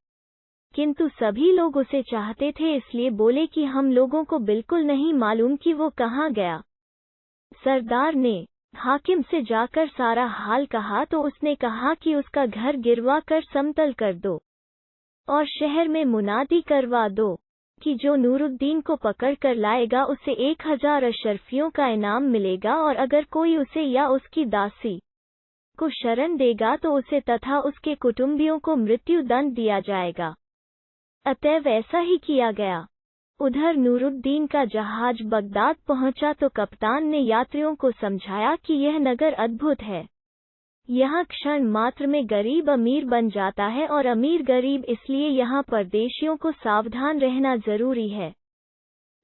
किंतु सभी लोग उसे चाहते थे, इसलिए बोले कि हम लोगों को बिल्कुल नहीं मालूम कि वो कहाँ गया। सरदार ने हाकिम से जाकर सारा हाल कहा तो उसने कहा कि उसका घर गिरवा कर समतल कर दो और शहर में मुनादी करवा दो कि जो नूरुद्दीन को पकड़ कर लाएगा उसे 1000 अशर्फियों का इनाम मिलेगा, और अगर कोई उसे या उसकी दासी को शरण देगा तो उसे तथा उसके कुटुंबियों को मृत्यु दंड दिया जाएगा। अतएव ऐसा ही किया गया। उधर नूरुद्दीन का जहाज बगदाद पहुंचा तो कप्तान ने यात्रियों को समझाया कि यह नगर अद्भुत है। यहाँ क्षण मात्र में गरीब अमीर बन जाता है और अमीर गरीब, इसलिए यहाँ परदेशियों को सावधान रहना जरूरी है।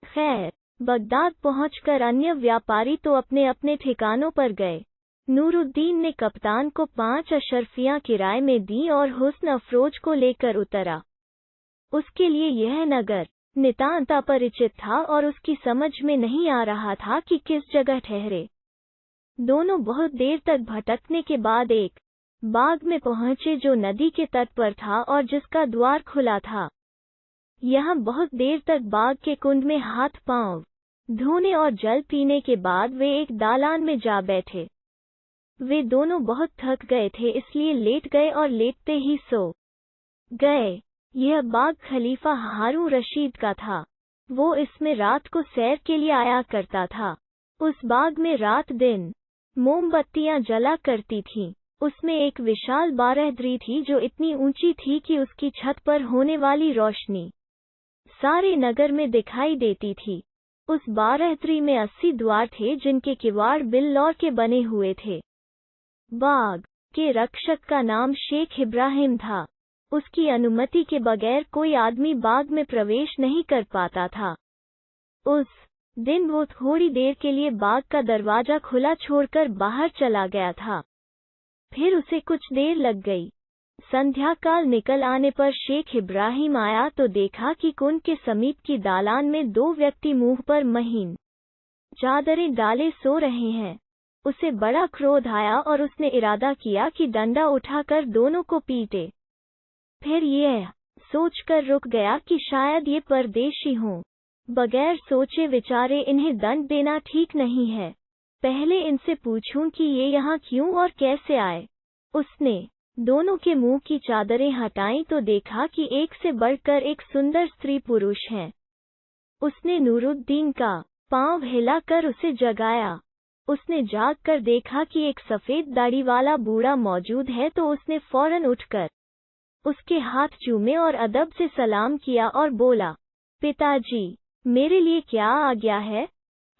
खैर, बगदाद पहुंचकर अन्य व्यापारी तो अपने अपने ठिकानों पर गए। नूरुद्दीन ने कप्तान को 5 अशर्फियाँ किराए में दी और हुस्न अफरोज को लेकर उतरा। उसके लिए यह नगर नितांत अपरिचित था और उसकी समझ में नहीं आ रहा था कि किस जगह ठहरे। दोनों बहुत देर तक भटकने के बाद एक बाग में पहुंचे जो नदी के तट पर था और जिसका द्वार खुला था। यहाँ बहुत देर तक बाग के कुंड में हाथ पांव धोने और जल पीने के बाद वे एक दालान में जा बैठे। वे दोनों बहुत थक गए थे, इसलिए लेट गए और लेटते ही सो गए। यह बाग खलीफा हारून रशीद का था। वो इसमें रात को सैर के लिए आया करता था। उस बाग में रात दिन मोमबत्तियां जला करती थीं। उसमें एक विशाल बारहदरी थी जो इतनी ऊंची थी कि उसकी छत पर होने वाली रोशनी सारे नगर में दिखाई देती थी। उस बारहदरी में 80 द्वार थे जिनके किवाड़ बिल्लौर के बने हुए थे। बाग के रक्षक का नाम शेख इब्राहिम था। उसकी अनुमति के बगैर कोई आदमी बाग में प्रवेश नहीं कर पाता था। उस दिन वो थोड़ी देर के लिए बाग का दरवाजा खुला छोड़कर बाहर चला गया था। फिर उसे कुछ देर लग गई। संध्या काल निकल आने पर शेख इब्राहिम आया तो देखा कि कुंड के समीप की दालान में 2 व्यक्ति मुंह पर महीन चादरें डाले सो रहे हैं। उसे बड़ा क्रोध आया और उसने इरादा किया कि डंडा उठाकर दोनों को पीटे। फिर यह सोचकर रुक गया कि शायद ये परदेशी हों। बगैर सोचे विचारे इन्हें दंड देना ठीक नहीं है, पहले इनसे पूछूं कि ये यहाँ क्यों और कैसे आए। उसने दोनों के मुंह की चादरें हटाईं तो देखा कि एक से बढ़कर एक सुंदर स्त्री पुरुष हैं। उसने नूरुद्दीन का पांव हिलाकर उसे जगाया। उसने जाग कर देखा कि एक सफेद दाढ़ी वाला बूढ़ा मौजूद है तो उसने फौरन उठकर उसके हाथ चूमे और अदब से सलाम किया और बोला, पिताजी, मेरे लिए क्या आज्ञा है?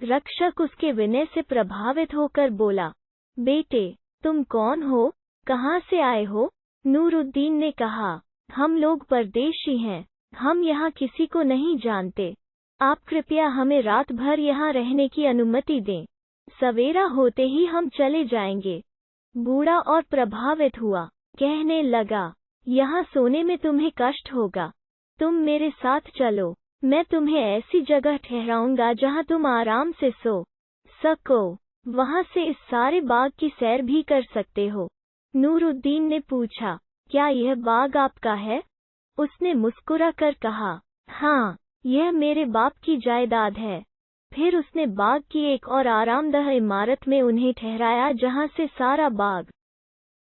रक्षक उसके विनय से प्रभावित होकर बोला, बेटे, तुम कौन हो, कहाँ से आए हो? नूरुद्दीन ने कहा, हम लोग परदेशी हैं, हम यहाँ किसी को नहीं जानते। आप कृपया हमें रात भर यहाँ रहने की अनुमति दें, सवेरा होते ही हम चले जाएंगे। बूढ़ा और प्रभावित हुआ, कहने लगा, यहाँ सोने में तुम्हें कष्ट होगा, तुम मेरे साथ चलो, मैं तुम्हें ऐसी जगह ठहराऊंगा जहाँ तुम आराम से सो सको, वहाँ से इस सारे बाग की सैर भी कर सकते हो। नूरुद्दीन ने पूछा, क्या यह बाग आपका है? उसने मुस्कुरा कर कहा, हाँ, यह मेरे बाप की जायदाद है। फिर उसने बाग की एक और आरामदायक इमारत में उन्हें ठहराया जहाँ से सारा बाग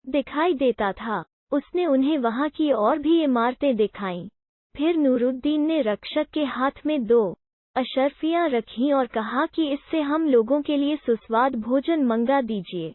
दिखाई देता था। उसने उन्हें वहाँ की और भी इमारतें दिखाईं। फिर नूरुद्दीन ने रक्षक के हाथ में 2 अशर्फियाँ रखीं और कहा कि इससे हम लोगों के लिए सुस्वाद भोजन मंगा दीजिए।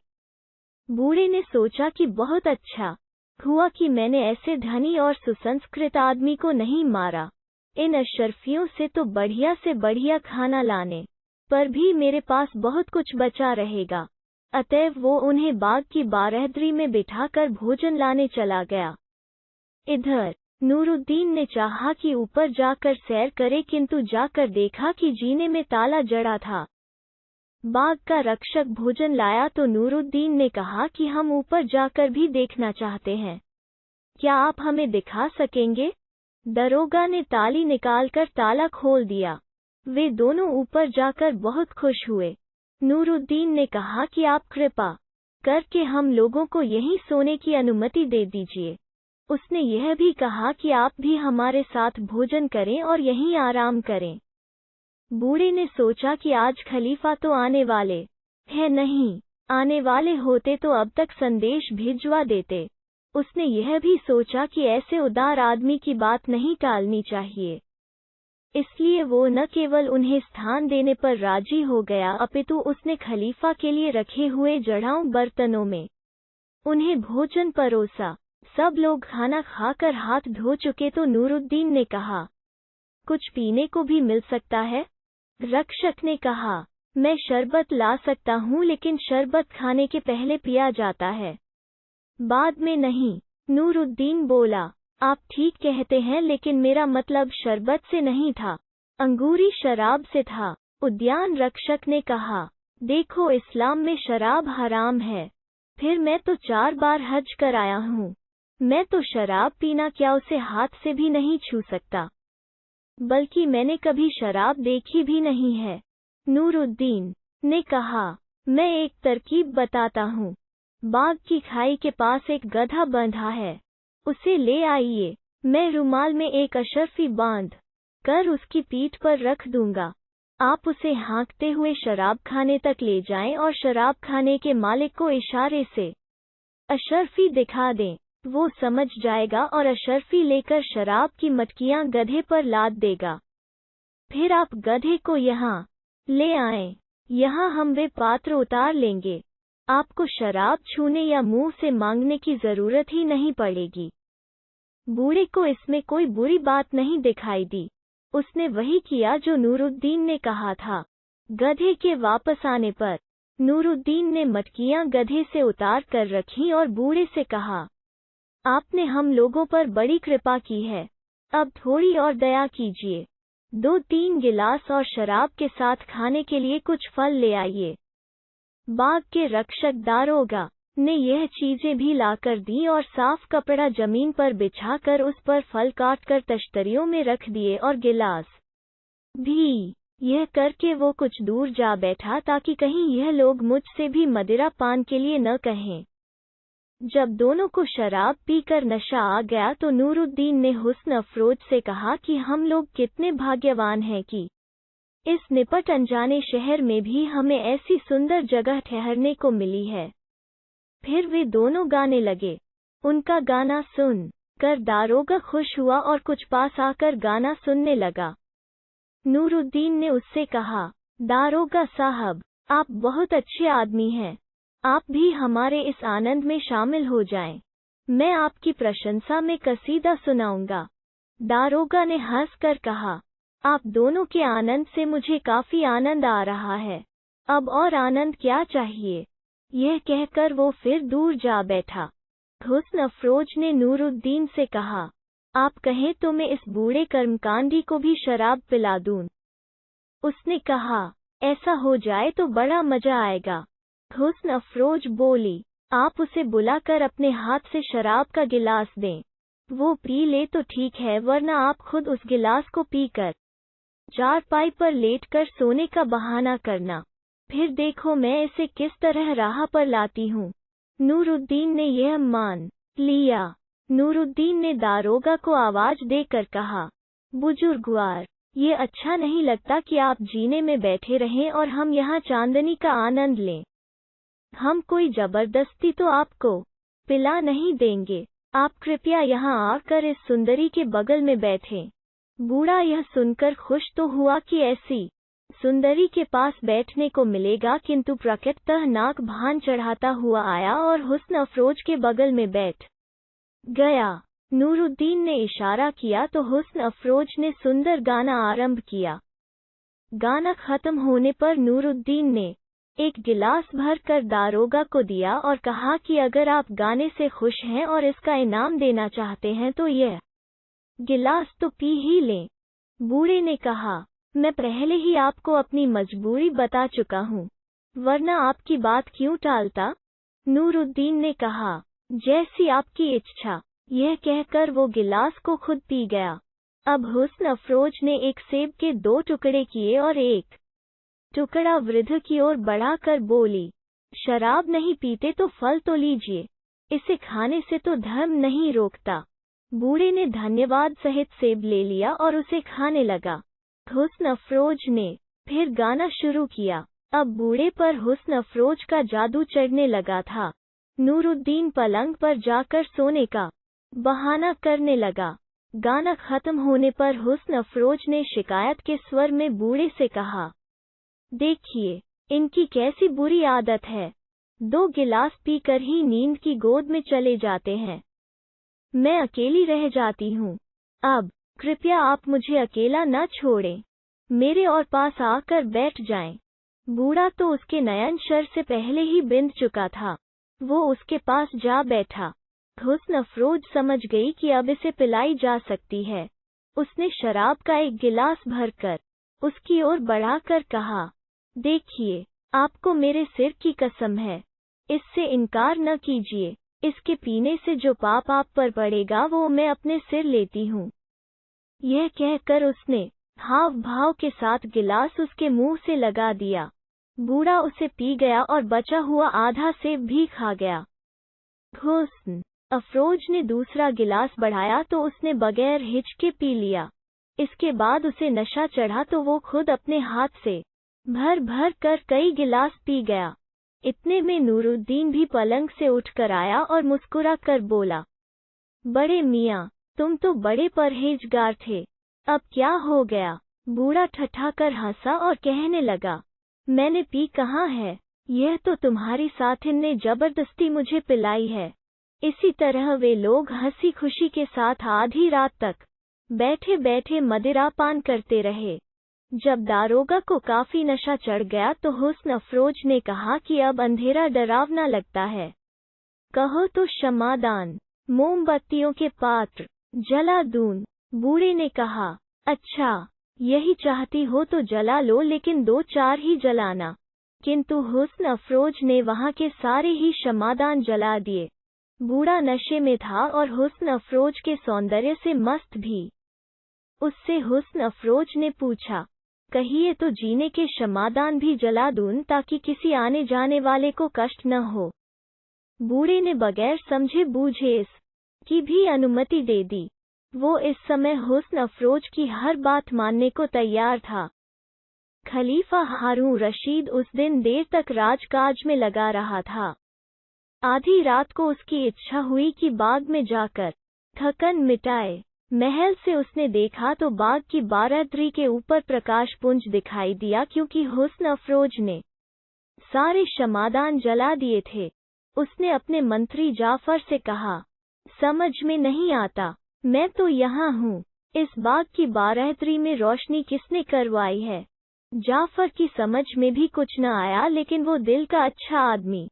बूढ़े ने सोचा कि बहुत अच्छा हुआ कि मैंने ऐसे धनी और सुसंस्कृत आदमी को नहीं मारा। इन अशर्फियों से तो बढ़िया से बढ़िया खाना लाने पर भी मेरे पास बहुत कुछ बचा रहेगा। अतएव वो उन्हें बाग की बारहदरी में बिठाकर भोजन लाने चला गया। इधर नूरुद्दीन ने चाहा कि ऊपर जाकर सैर करे, किंतु जाकर देखा कि जीने में ताला जड़ा था। बाग का रक्षक भोजन लाया तो नूरुद्दीन ने कहा कि हम ऊपर जाकर भी देखना चाहते हैं, क्या आप हमें दिखा सकेंगे? दरोगा ने ताली निकालकर ताला खोल दिया। वे दोनों ऊपर जाकर बहुत खुश हुए। नूरुद्दीन ने कहा कि आप कृपा करके हम लोगों को यहीं सोने की अनुमति दे दीजिए। उसने यह भी कहा कि आप भी हमारे साथ भोजन करें और यहीं आराम करें। बूढ़े ने सोचा कि आज खलीफा तो आने वाले हैं नहीं, आने वाले होते तो अब तक संदेश भिजवा देते। उसने यह भी सोचा कि ऐसे उदार आदमी की बात नहीं टालनी चाहिए, इसलिए वो न केवल उन्हें स्थान देने पर राजी हो गया अपितु उसने खलीफा के लिए रखे हुए जड़ाऊ बर्तनों में उन्हें भोजन परोसा। सब लोग खाना खाकर हाथ धो चुके तो नूरुद्दीन ने कहा, कुछ पीने को भी मिल सकता है? रक्षक ने कहा, मैं शरबत ला सकता हूँ, लेकिन शरबत खाने के पहले पिया जाता है, बाद में नहीं। नूरुद्दीन बोला, आप ठीक कहते हैं, लेकिन मेरा मतलब शरबत से नहीं था, अंगूरी शराब से था। उद्यान रक्षक ने कहा, देखो, इस्लाम में शराब हराम है। फिर मैं तो 4 बार हज कर आया हूँ, मैं तो शराब पीना क्या उसे हाथ से भी नहीं छू सकता, बल्कि मैंने कभी शराब देखी भी नहीं है। नूरुद्दीन ने कहा, मैं एक तरकीब बताता हूँ। बाग की खाई के पास एक गधा बंधा है, उसे ले आइए। मैं रुमाल में एक अशर्फी बांध कर उसकी पीठ पर रख दूंगा। आप उसे हाँकते हुए शराब खाने तक ले जाएं और शराब खाने के मालिक को इशारे से अशर्फी दिखा दें। वो समझ जाएगा और अशर्फी लेकर शराब की मटकियां गधे पर लाद देगा। फिर आप गधे को यहाँ ले आएं, यहाँ हम वे पात्र उतार लेंगे। आपको शराब छूने या मुंह से मांगने की जरूरत ही नहीं पड़ेगी। बूढ़े को इसमें कोई बुरी बात नहीं दिखाई दी। उसने वही किया जो नूरुद्दीन ने कहा था। गधे के वापस आने पर नूरुद्दीन ने मटकियां गधे से उतार कर रखीं और बूढ़े से कहा, आपने हम लोगों पर बड़ी कृपा की है, अब थोड़ी और दया कीजिए। 2-3 गिलास और शराब के साथ खाने के लिए कुछ फल ले आइए। बाग के रक्षक दारोगा ने यह चीजें भी लाकर दी और साफ कपड़ा जमीन पर बिछाकर उस पर फल काटकर तश्तरियों में रख दिए और गिलास भी। यह करके वो कुछ दूर जा बैठा ताकि कहीं यह लोग मुझसे भी मदिरा पान के लिए न कहें। जब दोनों को शराब पीकर नशा आ गया तो नूरुद्दीन ने हुस्न अफरोज से कहा कि हम लोग कितने भाग्यवान हैं कि इस निपट अनजाने शहर में भी हमें ऐसी सुंदर जगह ठहरने को मिली है। फिर वे दोनों गाने लगे। उनका गाना सुन कर दारोगा खुश हुआ और कुछ पास आकर गाना सुनने लगा। नूरुद्दीन ने उससे कहा, दारोगा साहब, आप बहुत अच्छे आदमी हैं, आप भी हमारे इस आनंद में शामिल हो जाएं। मैं आपकी प्रशंसा में कसीदा सुनाऊंगा। दारोगा ने हंसकर कहा, आप दोनों के आनंद से मुझे काफी आनंद आ रहा है, अब और आनंद क्या चाहिए। यह कहकर वो फिर दूर जा बैठा। हुस्न अफरोज ने नूरुद्दीन से कहा, आप कहें तो मैं इस बूढ़े कर्मकांडी को भी शराब पिला दूं। उसने कहा, ऐसा हो जाए तो बड़ा मजा आएगा। हुस्न अफरोज बोली, आप उसे बुलाकर अपने हाथ से शराब का गिलास दें, वो पी ले तो ठीक है, वरना आप खुद उस गिलास को पीकर चारपाई पर लेटकर सोने का बहाना करना, फिर देखो मैं इसे किस तरह राह पर लाती हूँ। नूरुद्दीन ने यह मान लिया। नूरुद्दीन ने दारोगा को आवाज देकर कहा, बुजुर्गवार, ये अच्छा नहीं लगता कि आप जीने में बैठे रहें और हम यहाँ चांदनी का आनंद लें। हम कोई जबरदस्ती तो आपको पिला नहीं देंगे, आप कृपया यहाँ आकर इस सुंदरी के बगल में बैठें। बूढ़ा यह सुनकर खुश तो हुआ कि ऐसी सुंदरी के पास बैठने को मिलेगा, किंतु प्रकृतः नाक भान चढ़ाता हुआ आया और हुस्न अफरोज के बगल में बैठ गया। नूरुद्दीन ने इशारा किया तो हुस्न अफरोज ने सुंदर गाना आरंभ किया। गाना खत्म होने पर नूरुद्दीन ने एक गिलास भर कर दारोगा को दिया और कहा कि अगर आप गाने से खुश हैं और इसका इनाम देना चाहते हैं तो यह गिलास तो पी ही लें। बूढ़े ने कहा, मैं पहले ही आपको अपनी मजबूरी बता चुका हूँ, वरना आपकी बात क्यों टालता। नूरुद्दीन ने कहा, जैसी आपकी इच्छा। यह कहकर वो गिलास को खुद पी गया। अब हुस्न अफरोज ने एक सेब के 2 टुकड़े किए और एक टुकड़ा वृद्ध की ओर बढ़ाकर बोली, शराब नहीं पीते तो फल तो लीजिए, इसे खाने से तो धर्म नहीं रोकता। बूढ़े ने धन्यवाद सहित सेब ले लिया और उसे खाने लगा। हुस्न अफरोज ने फिर गाना शुरू किया। अब बूढ़े पर हुस्न अफरोज का जादू चढ़ने लगा था। नूरुद्दीन पलंग पर जाकर सोने का बहाना करने लगा। गाना खत्म होने पर हुस्न अफरोज ने शिकायत के स्वर में बूढ़े से कहा, देखिए, इनकी कैसी बुरी आदत है, 2 गिलास पीकर ही नींद की गोद में चले जाते हैं। मैं अकेली रह जाती हूँ, अब कृपया आप मुझे अकेला न छोड़ें, मेरे और पास आकर बैठ जाएं। बूढ़ा तो उसके नयन शर से पहले ही बिंद चुका था। वो उसके पास जा बैठा। हुस्न अफरोज समझ गई कि अब इसे पिलाई जा सकती है। उसने शराब का एक गिलास भरकर उसकी ओर बढ़ाकर कहा, देखिए, आपको मेरे सिर की कसम है, इससे इनकार न कीजिए, इसके पीने से जो पाप आप पर पड़ेगा वो मैं अपने सिर लेती हूँ। यह कहकर उसने हाव भाव के साथ गिलास उसके मुंह से लगा दिया। बूढ़ा उसे पी गया और बचा हुआ आधा सेब भी खा गया। हुस्न अफरोज ने दूसरा गिलास बढ़ाया तो उसने बगैर हिचके पी लिया। इसके बाद उसे नशा चढ़ा तो वो खुद अपने हाथ से भर भर कर कई गिलास पी गया। इतने में नूरुद्दीन भी पलंग से उठकर आया और मुस्कुरा कर बोला, बड़े मियाँ, तुम तो बड़े परहेजगार थे, अब क्या हो गया। बूढ़ा ठठाकर हंसा और कहने लगा, मैंने पी कहाँ है, यह तो तुम्हारी साथिन ने जबरदस्ती मुझे पिलाई है। इसी तरह वे लोग हंसी खुशी के साथ आधी रात तक बैठे बैठे मदिरा पान करते रहे। जब दारोगा को काफी नशा चढ़ गया तो हुस्न अफरोज ने कहा कि अब अंधेरा डरावना लगता है, कहो तो शमादान, मोमबत्तियों के पात्र जला दूं। बूढ़े ने कहा, अच्छा, यही चाहती हो तो जला लो, लेकिन 2-4 ही जलाना, किंतु हुस्न अफरोज ने वहां के सारे ही शमादान जला दिए। बूढ़ा नशे में था और हुस्न अफरोज के सौंदर्य से मस्त भी। उससे हुस्न अफरोज ने पूछा, कहिए तो जीने के शमादान भी जला दूं ताकि किसी आने जाने वाले को कष्ट न हो। बूढ़े ने बगैर समझे बूझे इस की भी अनुमति दे दी। वो इस समय हुस्न अफरोज की हर बात मानने को तैयार था। खलीफा हारून रशीद उस दिन देर तक राजकाज में लगा रहा था। आधी रात को उसकी इच्छा हुई कि बाग में जाकर थकन मिटाए। महल से उसने देखा तो बाग की बारादरी के ऊपर प्रकाश पुंज दिखाई दिया, क्योंकि हुस्न अफरोज ने सारे शमादान जला दिए थे। उसने अपने मंत्री जाफर से कहा, समझ में नहीं आता, मैं तो यहाँ हूँ, इस बाग की बारादरी में रोशनी किसने करवाई है। जाफर की समझ में भी कुछ न आया, लेकिन वो दिल का अच्छा आदमी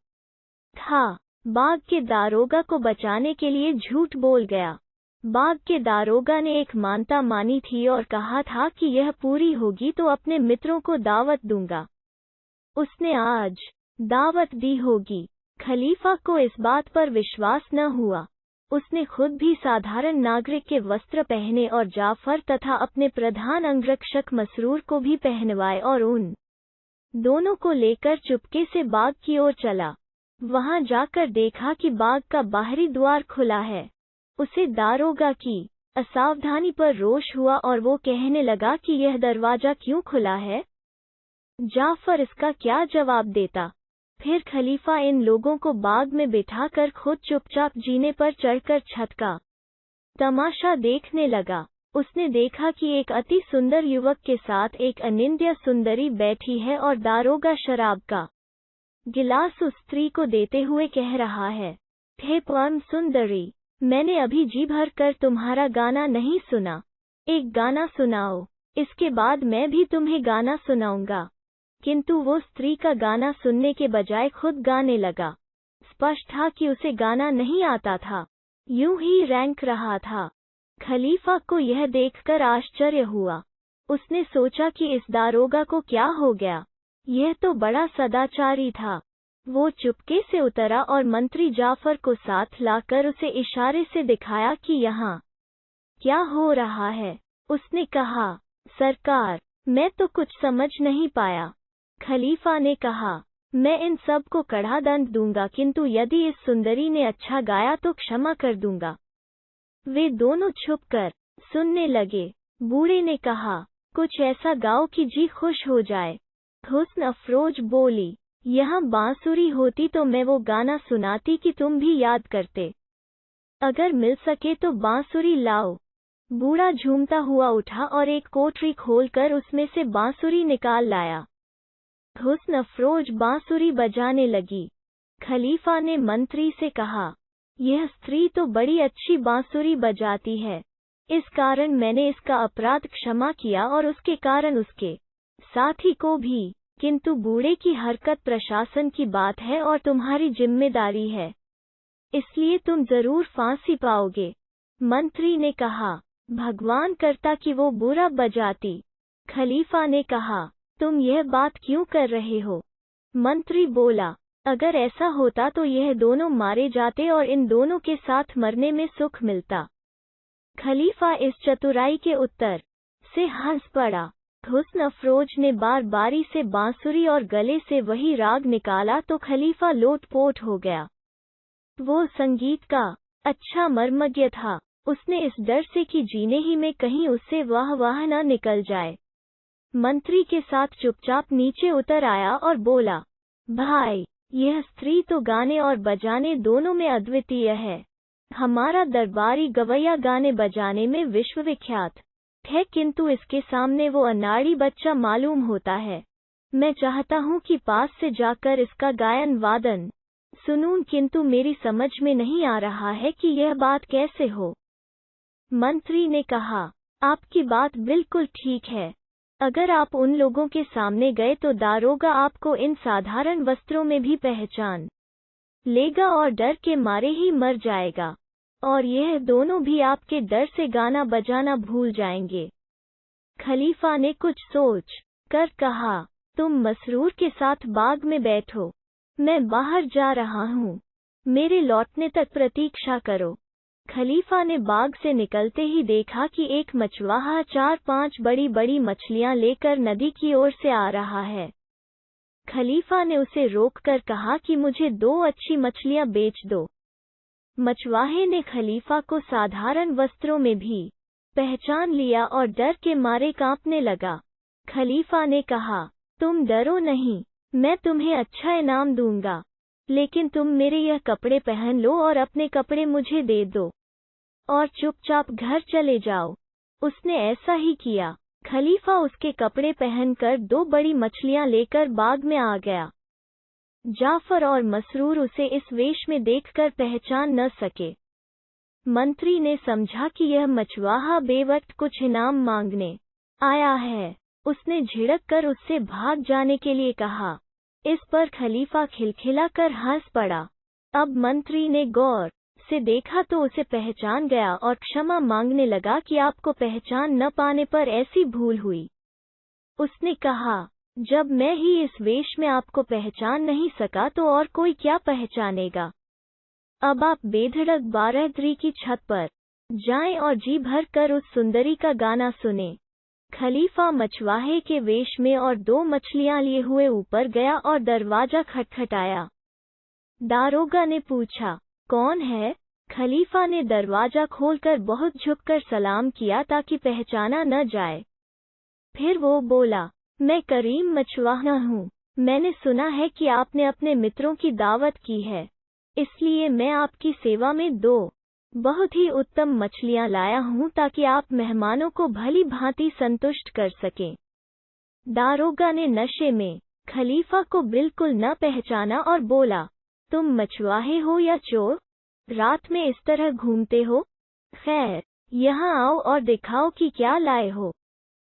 था। बाग के दारोगा को बचाने के लिए झूठ बोल गया। बाग के दारोगा ने एक मानता मानी थी और कहा था कि यह पूरी होगी तो अपने मित्रों को दावत दूंगा। उसने आज दावत दी होगी। खलीफा को इस बात पर विश्वास न हुआ। उसने खुद भी साधारण नागरिक के वस्त्र पहने और जाफर तथा अपने प्रधान अंगरक्षक मसरूर को भी पहनवाए और उन दोनों को लेकर चुपके से बाग की ओर चला। वहां जाकर देखा कि बाग का बाहरी द्वार खुला है। उसे दारोगा की असावधानी पर रोष हुआ और वो कहने लगा कि यह दरवाजा क्यों खुला है। जाफर इसका क्या जवाब देता। फिर खलीफा इन लोगों को बाग में बिठाकर खुद चुपचाप जीने पर चढ़कर छत का तमाशा देखने लगा। उसने देखा कि एक अति सुंदर युवक के साथ एक अनिंद्य सुंदरी बैठी है और दारोगा शराब का गिलास उस स्त्री को देते हुए कह रहा है, हे परम सुंदरी, मैंने अभी जी भर कर तुम्हारा गाना नहीं सुना, एक गाना सुनाओ, इसके बाद मैं भी तुम्हें गाना सुनाऊंगा। किंतु वो स्त्री का गाना सुनने के बजाय खुद गाने लगा। स्पष्ट था कि उसे गाना नहीं आता था, यूं ही रैंक रहा था। खलीफा को यह देखकर आश्चर्य हुआ। उसने सोचा कि इस दारोगा को क्या हो गया, यह तो बड़ा सदाचारी था। वो चुपके से उतरा और मंत्री जाफर को साथ लाकर उसे इशारे से दिखाया कि यहाँ क्या हो रहा है। उसने कहा, सरकार, मैं तो कुछ समझ नहीं पाया। खलीफा ने कहा, मैं इन सब को कड़ा दंड दूंगा, किंतु यदि इस सुंदरी ने अच्छा गाया तो क्षमा कर दूंगा। वे दोनों छुपकर सुनने लगे। बूढ़े ने कहा, कुछ ऐसा गाओ कि जी खुश हो जाए। हुस्न अफरोज बोली, यहाँ बांसुरी होती तो मैं वो गाना सुनाती कि तुम भी याद करते। अगर मिल सके तो बांसुरी लाओ। बूढ़ा झूमता हुआ उठा और एक कोठरी खोलकर उसमें से बांसुरी निकाल लाया। हुस्न अफरोज बांसुरी बजाने लगी। खलीफा ने मंत्री से कहा, यह स्त्री तो बड़ी अच्छी बांसुरी बजाती है, इस कारण मैंने इसका अपराध क्षमा किया और उसके कारण उसके साथी को भी। किंतु बूढ़े की हरकत प्रशासन की बात है और तुम्हारी जिम्मेदारी है, इसलिए तुम जरूर फांसी पाओगे। मंत्री ने कहा, भगवान करता कि वो बुरा बजाती। खलीफा ने कहा, तुम यह बात क्यों कर रहे हो। मंत्री बोला, अगर ऐसा होता तो यह दोनों मारे जाते और इन दोनों के साथ मरने में सुख मिलता। खलीफा इस चतुराई के उत्तर से हंस पड़ा। हुस्न अफरोज ने बार बारी से बांसुरी और गले से वही राग निकाला तो खलीफा लोटपोट हो गया। वो संगीत का अच्छा मर्मज्ञ था। उसने इस डर से कि जीने ही में कहीं उससे वाह न निकल जाए, मंत्री के साथ चुपचाप नीचे उतर आया और बोला, भाई, यह स्त्री तो गाने और बजाने दोनों में अद्वितीय है। हमारा दरबारी गवैया गाने बजाने में विश्वविख्यात है, किंतु इसके सामने वो अनाड़ी बच्चा मालूम होता है। मैं चाहता हूँ कि पास से जाकर इसका गायन वादन सुनूं, किंतु मेरी समझ में नहीं आ रहा है कि यह बात कैसे हो। मंत्री ने कहा, आपकी बात बिल्कुल ठीक है। अगर आप उन लोगों के सामने गए तो दारोगा आपको इन साधारण वस्त्रों में भी पहचान लेगा और डर के मारे ही मर जाएगा, और यह दोनों भी आपके डर से गाना बजाना भूल जाएंगे। खलीफा ने कुछ सोच कर कहा, तुम मसरूर के साथ बाग में बैठो, मैं बाहर जा रहा हूँ, मेरे लौटने तक प्रतीक्षा करो। खलीफा ने बाग से निकलते ही देखा कि एक मछुआरा 4-5 बड़ी बड़ी मछलियां लेकर नदी की ओर से आ रहा है। खलीफा ने उसे रोककर कहा कि मुझे 2 अच्छी मछलियां बेच दो। मछुआरे ने खलीफा को साधारण वस्त्रों में भी पहचान लिया और डर के मारे कांपने लगा। खलीफा ने कहा, तुम डरो नहीं, मैं तुम्हें अच्छा इनाम दूंगा, लेकिन तुम मेरे यह कपड़े पहन लो और अपने कपड़े मुझे दे दो और चुपचाप घर चले जाओ। उसने ऐसा ही किया। खलीफा उसके कपड़े पहनकर 2 बड़ी मछलियां लेकर बाग में आ गया। जाफर और मसरूर उसे इस वेश में देखकर पहचान न सके। मंत्री ने समझा कि यह मछुआरा बेवक्त कुछ इनाम मांगने आया है। उसने झिड़क कर उससे भाग जाने के लिए कहा। इस पर खलीफा खिलखिलाकर हंस पड़ा। अब मंत्री ने गौर से देखा तो उसे पहचान गया और क्षमा मांगने लगा कि आपको पहचान न पाने पर ऐसी भूल हुई। उसने कहा, जब मैं ही इस वेश में आपको पहचान नहीं सका तो और कोई क्या पहचानेगा। अब आप बेधड़क बारादरी की छत पर जाएं और जी भर कर उस सुंदरी का गाना सुने। खलीफा मछुआरे के वेश में और 2 मछलियां लिए हुए ऊपर गया और दरवाजा खटखटाया। दारोगा ने पूछा, कौन है? खलीफा ने दरवाजा खोलकर बहुत झुककर सलाम किया ताकि पहचाना न जाए। फिर वो बोला, मैं करीम मछुआरा हूँ। मैंने सुना है कि आपने अपने मित्रों की दावत की है, इसलिए मैं आपकी सेवा में 2 बहुत ही उत्तम मछलियां लाया हूँ ताकि आप मेहमानों को भली भांति संतुष्ट कर सकें। दारोगा ने नशे में खलीफा को बिल्कुल न पहचाना और बोला, तुम मछुआरे हो या चोर? रात में इस तरह घूमते हो? खैर, यहाँ आओ और दिखाओ कि क्या लाए हो।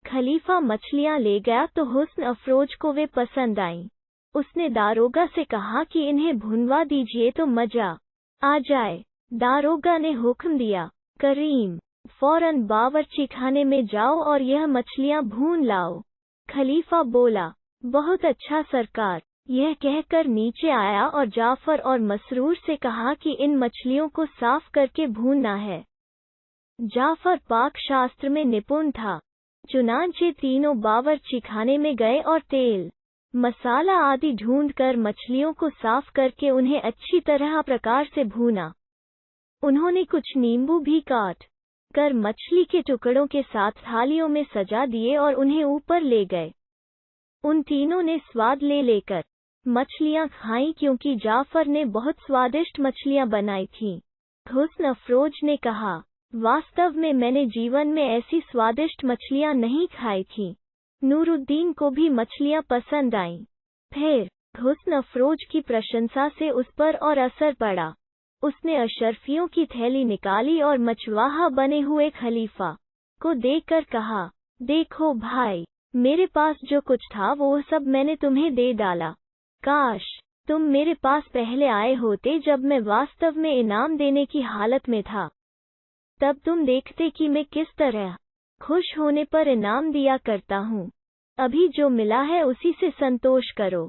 खलीफा मछलियां ले गया तो हुस्न अफरोज को वे पसंद आईं। उसने दारोगा से कहा कि इन्हें भुनवा दीजिए तो मजा आ जाए। दारोगा ने हुक्म दिया, करीम, फौरन बावर्ची खाने में जाओ और यह मछलियां भून लाओ। खलीफा बोला, बहुत अच्छा सरकार। यह कहकर नीचे आया और जाफर और मसरूर से कहा कि इन मछलियों को साफ करके भूनना है। जाफर पाक शास्त्र में निपुण था, चुनांचे तीनों बावर्ची खाने में गए और तेल, मसाला आदि ढूंढकर मछलियों को साफ करके उन्हें अच्छी तरह प्रकार से भूना। उन्होंने कुछ नींबू भी काट कर मछली के टुकड़ों के साथ थालियों में सजा दिए और उन्हें ऊपर ले गए। उन तीनों ने स्वाद ले लेकर मछलियां खाईं क्योंकि जाफर ने बहुत स्वादिष्ट मछलियां बनाई थीं। हुस्न अफरोज ने कहा, वास्तव में मैंने जीवन में ऐसी स्वादिष्ट मछलियां नहीं खाई थीं। नूरुद्दीन को भी मछलियां पसंद आईं। फिर हुस्न अफरोज की प्रशंसा से उस पर और असर पड़ा। उसने अशरफियों की थैली निकाली और मछुआरा बने हुए खलीफा को देखकर कहा, देखो भाई, मेरे पास जो कुछ था वो सब मैंने तुम्हें दे डाला। काश तुम मेरे पास पहले आए होते जब मैं वास्तव में इनाम देने की हालत में था। तब तुम देखते कि मैं किस तरह खुश होने पर इनाम दिया करता हूँ। अभी जो मिला है उसी से संतोष करो।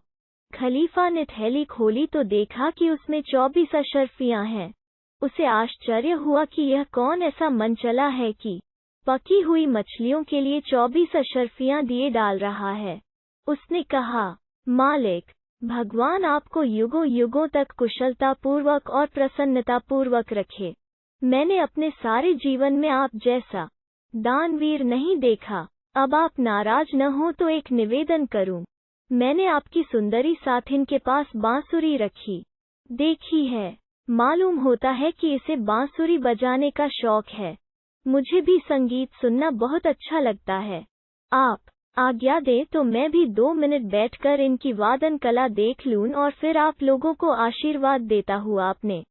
खलीफा ने थैली खोली तो देखा कि उसमें 24 अशरफियां हैं। उसे आश्चर्य हुआ कि यह कौन ऐसा मनचला है कि पकी हुई मछलियों के लिए 24 अशरफियां दिए डाल रहा है। उसने कहा, मालिक, भगवान आपको युगों युगों तक कुशलतापूर्वक और प्रसन्नतापूर्वक रखे। मैंने अपने सारे जीवन में आप जैसा दानवीर नहीं देखा। अब आप नाराज न हो तो एक निवेदन करूं। मैंने आपकी सुंदरी साथिन के पास बांसुरी रखी देखी है। मालूम होता है कि इसे बांसुरी बजाने का शौक है। मुझे भी संगीत सुनना बहुत अच्छा लगता है। आप आज्ञा दें तो मैं भी 2 मिनट बैठकर इनकी वादन कला देख लूं और फिर आप लोगों को आशीर्वाद देता हुआ अपने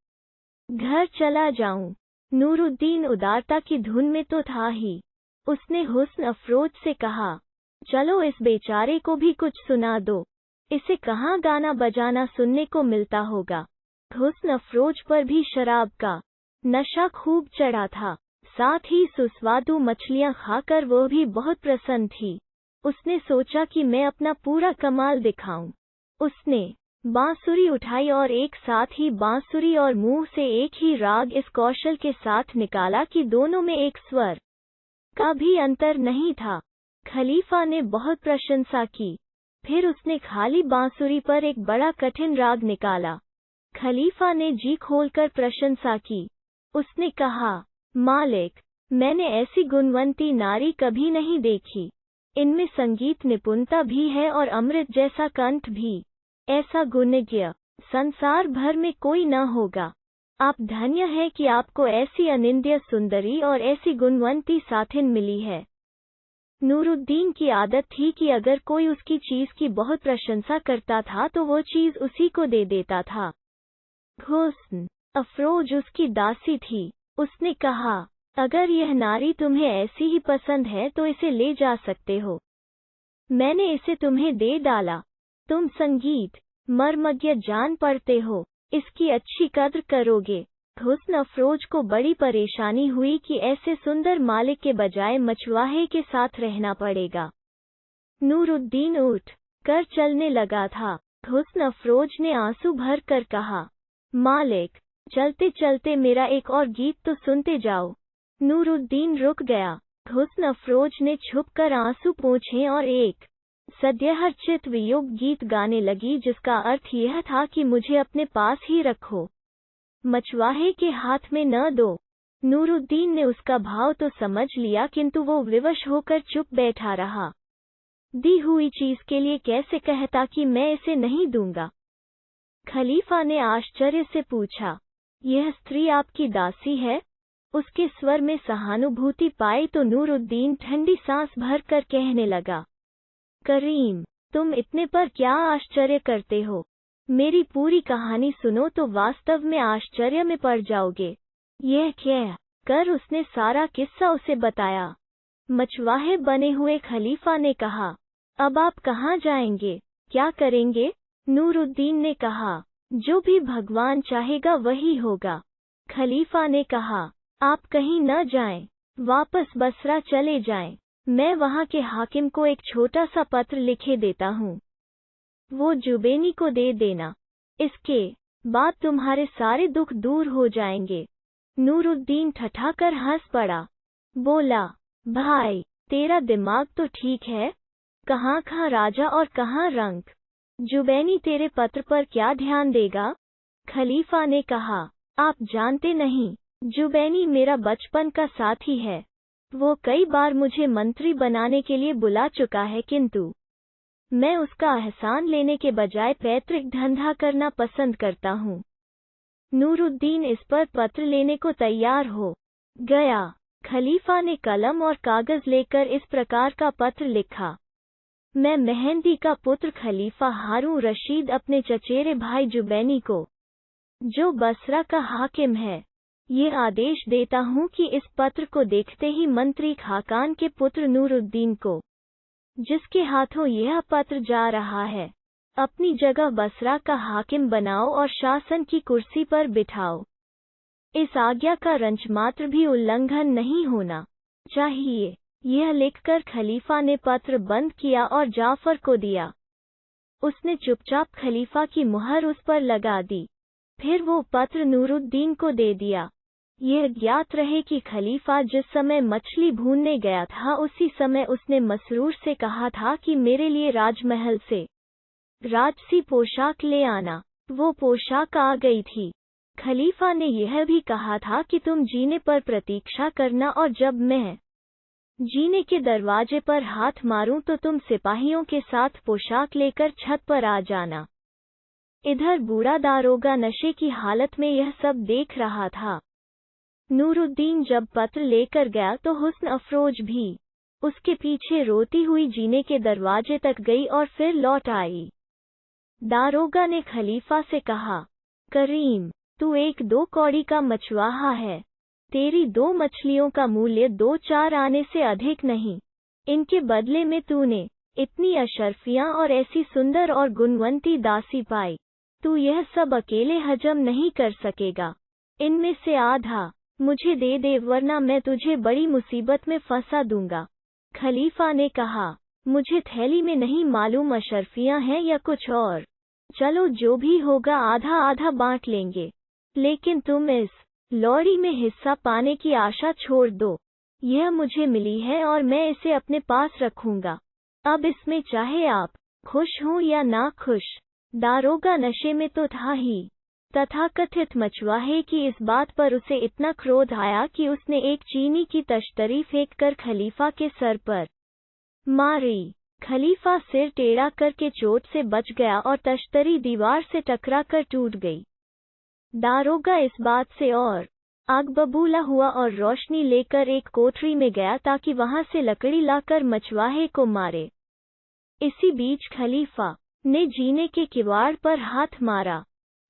घर चला जाऊं। नूरुद्दीन उदारता की धुन में तो था ही। उसने हुस्न अफरोज से कहा, चलो इस बेचारे को भी कुछ सुना दो। इसे कहाँ गाना बजाना सुनने को मिलता होगा। हुस्न अफरोज पर भी शराब का नशा खूब चढ़ा था। साथ ही सुस्वादु मछलियां खाकर वो भी बहुत प्रसन्न थी। उसने सोचा कि मैं अपना पूरा कमाल दिखाऊं। उसने बांसुरी उठाई और एक साथ ही बांसुरी और मुंह से एक ही राग इस कौशल के साथ निकाला कि दोनों में एक स्वर का भी अंतर नहीं था। खलीफा ने बहुत प्रशंसा की। फिर उसने खाली बांसुरी पर एक बड़ा कठिन राग निकाला। खलीफा ने जी खोलकर प्रशंसा की। उसने कहा, मालिक, मैंने ऐसी गुणवंती नारी कभी नहीं देखी। इनमें संगीत निपुणता भी है और अमृत जैसा कंठ भी। ऐसा गुणज्ञ संसार भर में कोई न होगा। आप धन्य है कि आपको ऐसी अनिंद्य सुंदरी और ऐसी गुणवंती साथिन मिली है। नूरुद्दीन की आदत थी कि अगर कोई उसकी चीज की बहुत प्रशंसा करता था तो वो चीज उसी को दे देता था। हुस्न अफरोज उसकी दासी थी। उसने कहा, अगर यह नारी तुम्हें ऐसी ही पसंद है तो इसे ले जा सकते हो। मैंने इसे तुम्हें दे डाला। तुम संगीत मर्मज्ञ जान पड़ते हो, इसकी अच्छी कद्र करोगे। हुस्न अफरोज को बड़ी परेशानी हुई कि ऐसे सुंदर मालिक के बजाय मछुआरे के साथ रहना पड़ेगा। नूरुद्दीन उठ कर चलने लगा था। हुस्न अफरोज ने आंसू भर कर कहा, मालिक, चलते चलते मेरा एक और गीत तो सुनते जाओ। नूरुद्दीन रुक गया। हुस्न अफरोज ने छुपकर आंसू पोंछे और एक सद्यहर्चित वियोग गीत गाने लगी जिसका अर्थ यह था कि मुझे अपने पास ही रखो, मछुआरे के हाथ में न दो। नूरुद्दीन ने उसका भाव तो समझ लिया किंतु वो विवश होकर चुप बैठा रहा। दी हुई चीज के लिए कैसे कहता कि मैं इसे नहीं दूंगा। खलीफा ने आश्चर्य से पूछा, यह स्त्री आपकी दासी है? उसके स्वर में सहानुभूति पाई तो नूरुद्दीन ठंडी सांस भरकर कहने लगा, करीम, तुम इतने पर क्या आश्चर्य करते हो? मेरी पूरी कहानी सुनो तो वास्तव में आश्चर्य में पड़ जाओगे। यह कह कर उसने सारा किस्सा उसे बताया। मछुआरे बने हुए खलीफा ने कहा, अब आप कहाँ जाएंगे, क्या करेंगे? नूरुद्दीन ने कहा, जो भी भगवान चाहेगा वही होगा। खलीफा ने कहा, आप कहीं न जाएं, वापस बसरा चले जाएं। मैं वहाँ के हाकिम को एक छोटा सा पत्र लिखे देता हूँ, वो जुबेनी को दे देना। इसके बाद तुम्हारे सारे दुख दूर हो जाएंगे। नूरुद्दीन ठठाकर हंस पड़ा। बोला, भाई, तेरा दिमाग तो ठीक है, कहाँ कहाँ राजा और कहाँ रंक। जुबैनी तेरे पत्र पर क्या ध्यान देगा? खलीफा ने कहा, आप जानते नहीं, जुबैनी मेरा बचपन का साथी है। वो कई बार मुझे मंत्री बनाने के लिए बुला चुका है किंतु मैं उसका एहसान लेने के बजाय पैतृक धंधा करना पसंद करता हूँ। नूरुद्दीन इस पर पत्र लेने को तैयार हो गया। खलीफा ने कलम और कागज लेकर इस प्रकार का पत्र लिखा, मैं मेहंदी का पुत्र खलीफा हारून रशीद अपने चचेरे भाई जुबैनी को, जो बसरा का हाकिम है, ये आदेश देता हूँ कि इस पत्र को देखते ही मंत्री खाकान के पुत्र नूरुद्दीन को, जिसके हाथों यह पत्र जा रहा है, अपनी जगह बसरा का हाकिम बनाओ और शासन की कुर्सी पर बिठाओ। इस आज्ञा का रंचमात्र भी उल्लंघन नहीं होना चाहिए। यह लिखकर खलीफा ने पत्र बंद किया और जाफर को दिया। उसने चुपचाप खलीफा की मुहर उस पर लगा दी। फिर वो पत्र नूरुद्दीन को दे दिया। यह ज्ञात रहे कि खलीफा जिस समय मछली भूनने गया था उसी समय उसने मसरूर से कहा था कि मेरे लिए राजमहल से राजसी पोशाक ले आना। वो पोशाक आ गई थी। खलीफा ने यह भी कहा था कि तुम जीने पर प्रतीक्षा करना और जब मैं जीने के दरवाजे पर हाथ मारूं तो तुम सिपाहियों के साथ पोशाक लेकर छत पर आ जाना। इधर बूढ़ा दारोगा नशे की हालत में यह सब देख रहा था। नूरुद्दीन जब पत्र लेकर गया तो हुस्न अफरोज भी उसके पीछे रोती हुई जीने के दरवाजे तक गई और फिर लौट आई। दारोगा ने खलीफा से कहा, करीम, तू 1-2 कौड़ी का मछुआरा है। तेरी 2 मछलियों का मूल्य 2-4 आने से अधिक नहीं। इनके बदले में तूने इतनी अशर्फियां और ऐसी सुंदर और गुणवंती दासी पाई। तू यह सब अकेले हजम नहीं कर सकेगा। इनमें से आधा मुझे दे दे वरना मैं तुझे बड़ी मुसीबत में फंसा दूंगा। खलीफा ने कहा, मुझे थैली में नहीं मालूम अशरफियां हैं या कुछ और। चलो जो भी होगा आधा आधा बांट लेंगे, लेकिन तुम इस लॉरी में हिस्सा पाने की आशा छोड़ दो। यह मुझे मिली है और मैं इसे अपने पास रखूंगा। अब इसमें चाहे आप खुश हों या ना खुश। दारोगा नशे में तो था ही। तथाकथित मचवाहे की इस बात पर उसे इतना क्रोध आया कि उसने एक चीनी की तश्तरी फेंककर खलीफा के सर पर मारी। खलीफा सिर टेढ़ा करके चोट से बच गया और तश्तरी दीवार से टकराकर टूट गई। दारोगा इस बात से और आग बबूला हुआ और रोशनी लेकर एक कोठरी में गया ताकि वहां से लकड़ी लाकर मचवाहे को मारे। इसी बीच खलीफा ने जीने के किवाड़ पर हाथ मारा।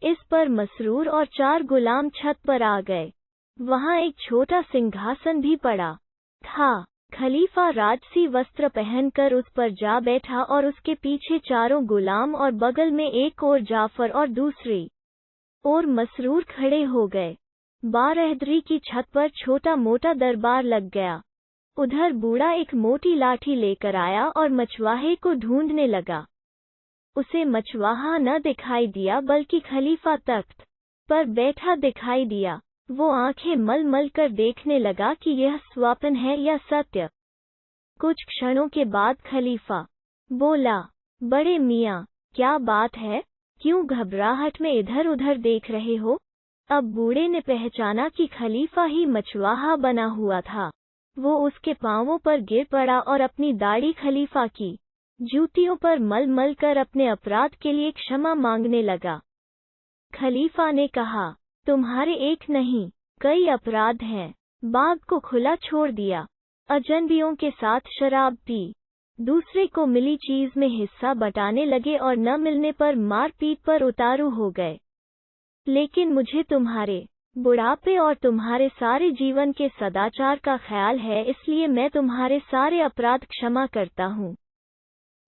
इस पर मसरूर और 4 गुलाम छत पर आ गए। वहां एक छोटा सिंहासन भी पड़ा था। खलीफा राजसी वस्त्र पहनकर उस पर जा बैठा और उसके पीछे 4 गुलाम और बगल में एक और जाफर और दूसरी और मसरूर खड़े हो गए। बारहदरी की छत पर छोटा मोटा दरबार लग गया। उधर बूढ़ा एक मोटी लाठी लेकर आया और मचवाहे को ढूंढने लगा। उसे मचवाहा न दिखाई दिया बल्कि खलीफा तख्त पर बैठा दिखाई दिया। वो आंखें मल मल कर देखने लगा कि यह स्वप्न है या सत्य। कुछ क्षणों के बाद खलीफा बोला, बड़े मियाँ, क्या बात है? क्यों घबराहट में इधर उधर देख रहे हो? अब बूढ़े ने पहचाना कि खलीफा ही मचवाहा बना हुआ था। वो उसके पांवों पर गिर पड़ा और अपनी दाढ़ी खलीफा की जूतियों पर मल मल कर अपने अपराध के लिए क्षमा मांगने लगा। खलीफा ने कहा, तुम्हारे एक नहीं कई अपराध हैं। बाग को खुला छोड़ दिया, अजनबियों के साथ शराब पी, दूसरे को मिली चीज में हिस्सा बटाने लगे और न मिलने पर मारपीट पर उतारू हो गए। लेकिन मुझे तुम्हारे बुढ़ापे और तुम्हारे सारे जीवन के सदाचार का ख्याल है, इसलिए मैं तुम्हारे सारे अपराध क्षमा करता हूँ।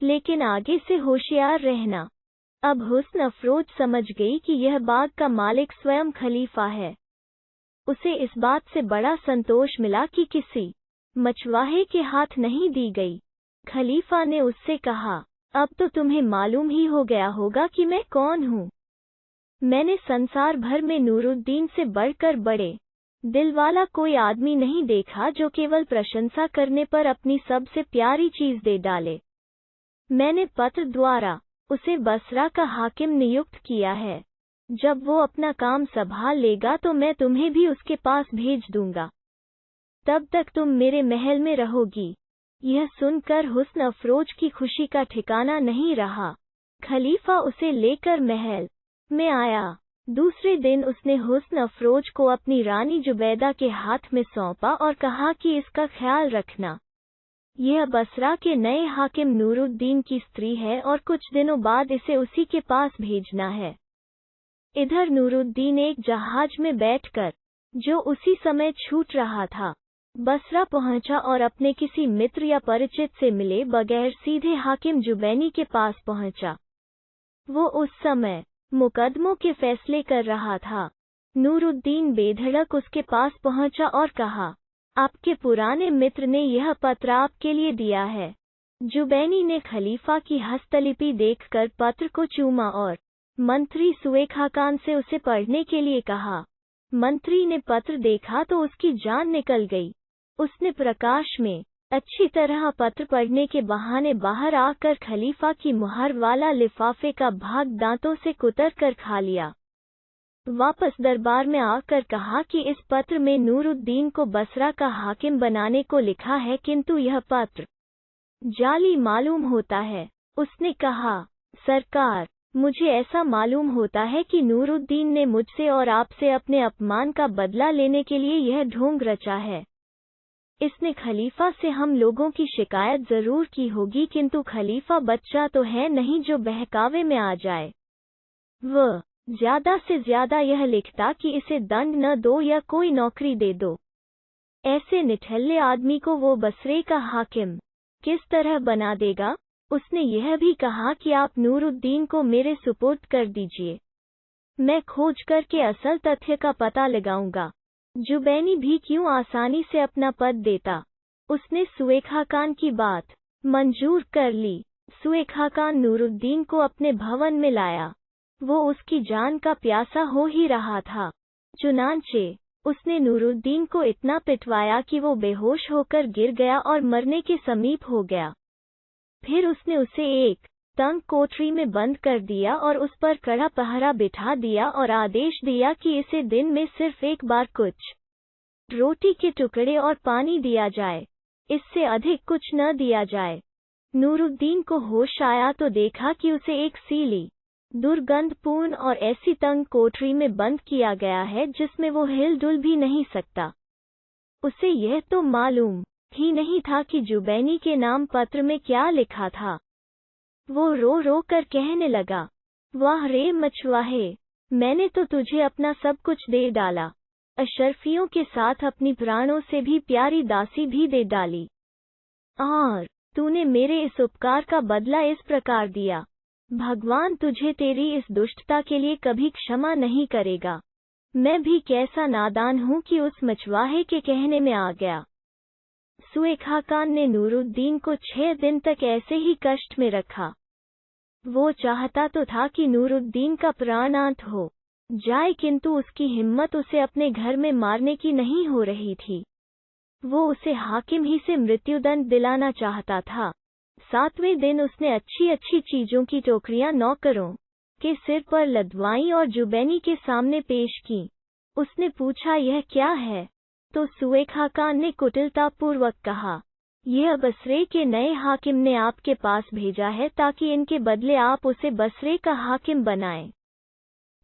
लेकिन आगे से होशियार रहना। अब हुस्न अफरोज समझ गई कि यह बाग का मालिक स्वयं खलीफा है। उसे इस बात से बड़ा संतोष मिला कि किसी मचवाहे के हाथ नहीं दी गई। खलीफा ने उससे कहा, अब तो तुम्हें मालूम ही हो गया होगा कि मैं कौन हूँ। मैंने संसार भर में नूरुद्दीन से बढ़कर बड़े दिल वाला कोई आदमी नहीं देखा जो केवल प्रशंसा करने पर अपनी सबसे प्यारी चीज दे डाले। मैंने पत्र द्वारा उसे बसरा का हाकिम नियुक्त किया है। जब वो अपना काम संभाल लेगा तो मैं तुम्हें भी उसके पास भेज दूंगा। तब तक तुम मेरे महल में रहोगी। यह सुनकर हुस्न अफरोज की खुशी का ठिकाना नहीं रहा। खलीफा उसे लेकर महल में आया। दूसरे दिन उसने हुस्न अफरोज को अपनी रानी जुबैदा के हाथ में सौंपा और कहा कि इसका ख्याल रखना। यह बसरा के नए हाकिम नूरुद्दीन की स्त्री है और कुछ दिनों बाद इसे उसी के पास भेजना है। इधर नूरुद्दीन एक जहाज में बैठकर, जो उसी समय छूट रहा था, बसरा पहुंचा और अपने किसी मित्र या परिचित से मिले बगैर सीधे हाकिम जुबैनी के पास पहुंचा। वो उस समय मुकदमों के फैसले कर रहा था। नूरुद्दीन बेधड़क उसके पास पहुंचा और कहा, आपके पुराने मित्र ने यह पत्र आपके लिए दिया है। जुबैनी ने खलीफा की हस्तलिपि देखकर पत्र को चूमा और मंत्री सुएखा खान से उसे पढ़ने के लिए कहा। मंत्री ने पत्र देखा तो उसकी जान निकल गई। उसने प्रकाश में अच्छी तरह पत्र पढ़ने के बहाने बाहर आकर खलीफा की मुहर वाला लिफाफे का भाग दांतों से कुतर कर खा लिया। वापस दरबार में आकर कहा कि इस पत्र में नूरुद्दीन को बसरा का हाकिम बनाने को लिखा है, किंतु यह पत्र जाली मालूम होता है। उसने कहा, सरकार, मुझे ऐसा मालूम होता है कि नूरुद्दीन ने मुझसे और आपसे अपने अपमान का बदला लेने के लिए यह ढोंग रचा है। इसने खलीफा से हम लोगों की शिकायत जरूर की होगी, किंतु खलीफा बच्चा तो है नहीं जो बहकावे में आ जाए। वह ज्यादा से ज्यादा यह लिखता कि इसे दंड न दो या कोई नौकरी दे दो। ऐसे निठल्ले आदमी को वो बसरे का हाकिम किस तरह बना देगा। उसने यह भी कहा कि आप नूरुद्दीन को मेरे सुपुर्द कर दीजिए, मैं खोज करके असल तथ्य का पता लगाऊंगा। जुबैनी भी क्यों आसानी से अपना पद देता। उसने सुएखा खान की बात मंजूर कर ली। सुएखा खान नूरुद्दीन को अपने भवन में लाया। वो उसकी जान का प्यासा हो ही रहा था। चुनांचे उसने नूरुद्दीन को इतना पिटवाया कि वो बेहोश होकर गिर गया और मरने के समीप हो गया। फिर उसने उसे एक तंग कोठरी में बंद कर दिया और उस पर कड़ा पहरा बिठा दिया और आदेश दिया कि इसे दिन में सिर्फ एक बार कुछ रोटी के टुकड़े और पानी दिया जाए, इससे अधिक कुछ न दिया जाए। नूरुद्दीन को होश आया तो देखा कि उसे एक सीली, दुर्गंधपूर्ण और ऐसी तंग कोठरी में बंद किया गया है जिसमें वो हिल-डुल भी नहीं सकता। उसे यह तो मालूम ही नहीं था कि जुबैनी के नाम पत्र में क्या लिखा था। वो रो रो कर कहने लगा, वाह रे मछुआरे, मैंने तो तुझे अपना सब कुछ दे डाला, अशरफियों के साथ अपनी प्राणों से भी प्यारी दासी भी दे डाली, और तूने मेरे इस उपकार का बदला इस प्रकार दिया। भगवान तुझे तेरी इस दुष्टता के लिए कभी क्षमा नहीं करेगा। मैं भी कैसा नादान हूँ कि उस मछुआरे के कहने में आ गया। सुएखा खान ने नूरुद्दीन को 6 दिन तक ऐसे ही कष्ट में रखा। वो चाहता तो था कि नूरुद्दीन का प्राणांत हो जाए, किंतु उसकी हिम्मत उसे अपने घर में मारने की नहीं हो रही थी। वो उसे हाकिम ही से मृत्युदंड दिलाना चाहता था। 7वें दिन उसने अच्छी अच्छी चीजों की टोकरियां नौकरों के सिर पर लदवाई और जुबैनी के सामने पेश की। उसने पूछा, यह क्या है? तो सुएखा खान ने कुटिलतापूर्वक कहा, यह बसरे के नए हाकिम ने आपके पास भेजा है ताकि इनके बदले आप उसे बसरे का हाकिम बनाएं।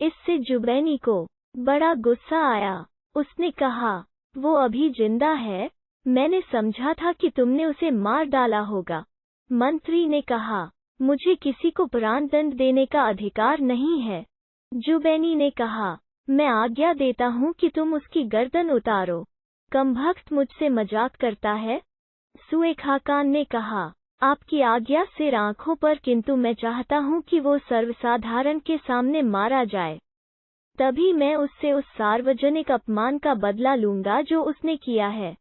इससे जुबैनी को बड़ा गुस्सा आया। उसने कहा, वो अभी जिंदा है, मैंने समझा था कि तुमने उसे मार डाला होगा। मंत्री ने कहा, मुझे किसी को प्राणदंड देने का अधिकार नहीं है। जुबैनी ने कहा, मैं आज्ञा देता हूँ कि तुम उसकी गर्दन उतारो। कमबख्त मुझसे मजाक करता है? सुएखा खान ने कहा, आपकी आज्ञा सिर आंखों पर, किंतु मैं चाहता हूँ कि वो सर्वसाधारण के सामने मारा जाए। तभी मैं उससे उस सार्वजनिक अपमान का बदला लूंगा जो उसने किया है।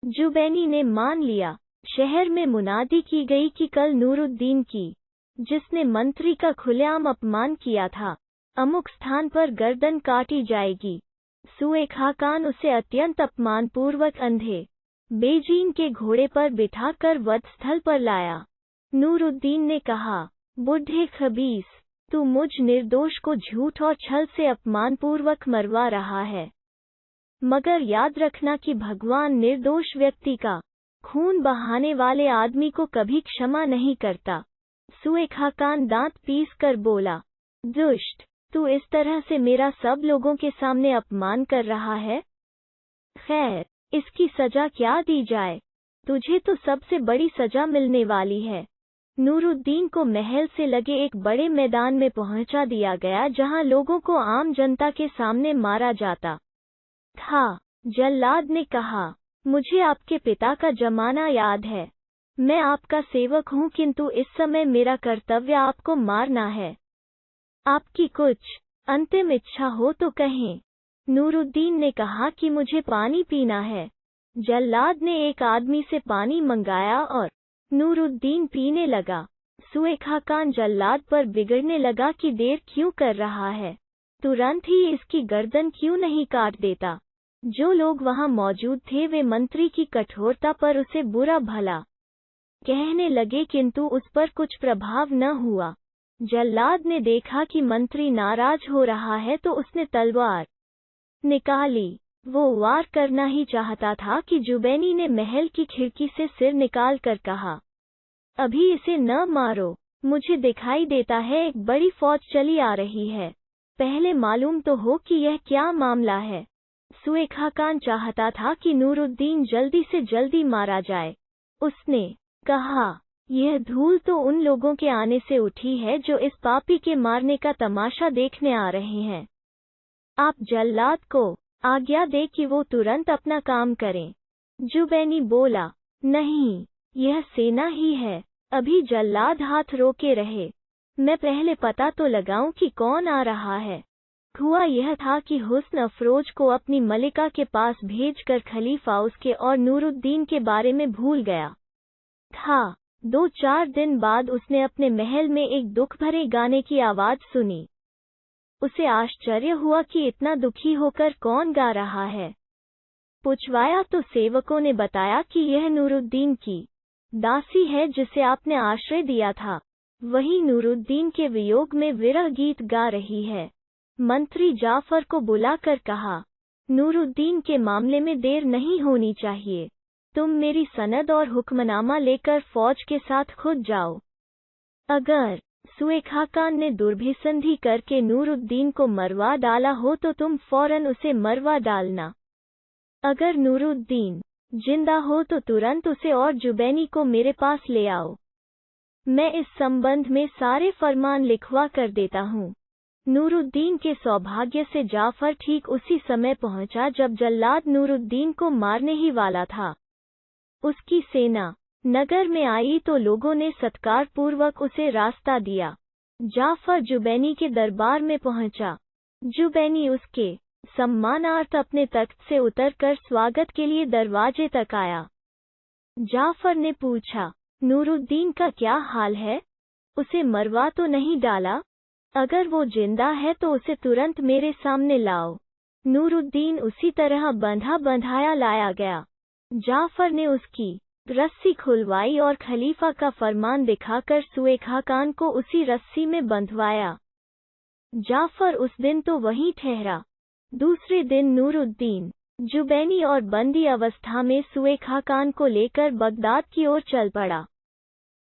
जुबैनी ने मान लिया। शहर में मुनादी की गई कि कल नूरुद्दीन की, जिसने मंत्री का खुलेआम अपमान किया था, अमुक स्थान पर गर्दन काटी जाएगी। सुएखा खान उसे अत्यंत अपमानपूर्वक अंधे बेजीन के घोड़े पर बिठाकर वधस्थल पर लाया। नूरुद्दीन ने कहा, बुढ़े खबीस, तू मुझ निर्दोष को झूठ और छल से अपमानपूर्वक मरवा रहा है, मगर याद रखना कि भगवान निर्दोष व्यक्ति का खून बहाने वाले आदमी को कभी क्षमा नहीं करता। सुएखा खान दांत पीस कर बोला, दुष्ट, तू इस तरह से मेरा सब लोगों के सामने अपमान कर रहा है। खैर, इसकी सजा क्या दी जाए? तुझे तो सबसे बड़ी सजा मिलने वाली है। नूरुद्दीन को महल से लगे एक बड़े मैदान में पहुंचा दिया गया जहां लोगों को आम जनता के सामने मारा जाता था। जल्लाद ने कहा, मुझे आपके पिता का जमाना याद है। मैं आपका सेवक हूँ, किंतु इस समय मेरा कर्तव्य आपको मारना है। आपकी कुछ अंतिम इच्छा हो तो कहें। नूरुद्दीन ने कहा कि मुझे पानी पीना है। जल्लाद ने एक आदमी से पानी मंगाया और नूरुद्दीन पीने लगा। सुएखा खान जल्लाद पर बिगड़ने लगा कि देर क्यों कर रहा है, तुरंत ही इसकी गर्दन क्यों नहीं काट देता। जो लोग वहां मौजूद थे वे मंत्री की कठोरता पर उसे बुरा भला कहने लगे, किंतु उस पर कुछ प्रभाव न हुआ। जल्लाद ने देखा कि मंत्री नाराज हो रहा है तो उसने तलवार निकाली। वो वार करना ही चाहता था कि जुबैनी ने महल की खिड़की से सिर निकाल कर कहा, अभी इसे न मारो, मुझे दिखाई देता है एक बड़ी फौज चली आ रही है। पहले मालूम तो हो कि यह क्या मामला है। सुएखा खान चाहता था कि नूरुद्दीन जल्दी से जल्दी मारा जाए। उसने कहा, यह धूल तो उन लोगों के आने से उठी है जो इस पापी के मारने का तमाशा देखने आ रहे हैं। आप जल्लाद को आज्ञा दे कि वो तुरंत अपना काम करें। जुबैनी बोला, नहीं, यह सेना ही है। अभी जल्लाद हाथ रोके रहे, मैं पहले पता तो लगाऊं कि कौन आ रहा है। हुआ यह था कि हुस्न अफरोज को अपनी मलिका के पास भेजकर खलीफा उसके और नूरुद्दीन के बारे में भूल गया। था। 2-4 दिन बाद उसने अपने महल में एक दुख भरे गाने की आवाज सुनी। उसे आश्चर्य हुआ कि इतना दुखी होकर कौन गा रहा है। पूछवाया तो सेवकों ने बताया कि यह नूरुद्दीन की दासी है जिसे आपने आश्रय दिया था। वही नूरुद्दीन के वियोग में विरह गीत गा रही है। मंत्री जाफर को बुलाकर कहा, नूरुद्दीन के मामले में देर नहीं होनी चाहिए। तुम मेरी सनद और हुक्मनामा लेकर फौज के साथ खुद जाओ। अगर सुएखा खान ने दुर्भिसंधि करके नूरुद्दीन को मरवा डाला हो तो तुम फौरन उसे मरवा डालना। अगर नूरुद्दीन जिंदा हो तो तुरंत उसे और जुबैनी को मेरे पास ले आओ। मैं इस संबंध में सारे फरमान लिखवा कर देता हूँ। नूरुद्दीन के सौभाग्य से जाफर ठीक उसी समय पहुंचा जब जल्लाद नूरुद्दीन को मारने ही वाला था। उसकी सेना नगर में आई तो लोगों ने सत्कार पूर्वक उसे रास्ता दिया। जाफर जुबैनी के दरबार में पहुंचा। जुबैनी उसके सम्मानार्थ अपने तख्त से उतरकर स्वागत के लिए दरवाजे तक आया। जाफर ने पूछा, नूरुद्दीन का क्या हाल है? उसे मरवा तो नहीं डाला? अगर वो जिंदा है तो उसे तुरंत मेरे सामने लाओ। नूरुद्दीन उसी तरह बंधा बंधाया लाया गया। जाफर ने उसकी रस्सी खुलवाई और खलीफा का फरमान दिखाकर सुएखा खान को उसी रस्सी में बंधवाया। जाफर उस दिन तो वहीं ठहरा। दूसरे दिन नूरुद्दीन जुबैनी और बंदी अवस्था में सुएखा खान को लेकर बगदाद की ओर चल पड़ा।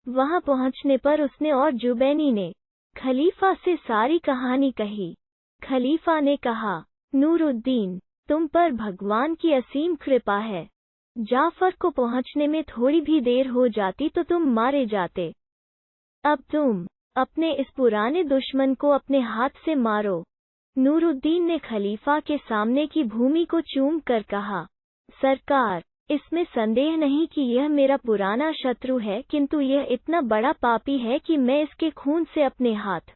वहां पहुंचने पर उसने और जुबैनी ने खलीफा से सारी कहानी कही। खलीफा ने कहा, नूरुद्दीन, तुम पर भगवान की असीम कृपा है। जाफर को पहुंचने में थोड़ी भी देर हो जाती तो तुम मारे जाते। अब तुम अपने इस पुराने दुश्मन को अपने हाथ से मारो। नूरुद्दीन ने खलीफा के सामने की भूमि को चूम कर कहा, सरकार, इसमें संदेह नहीं कि यह मेरा पुराना शत्रु है, किंतु यह इतना बड़ा पापी है कि मैं इसके खून से अपने हाथ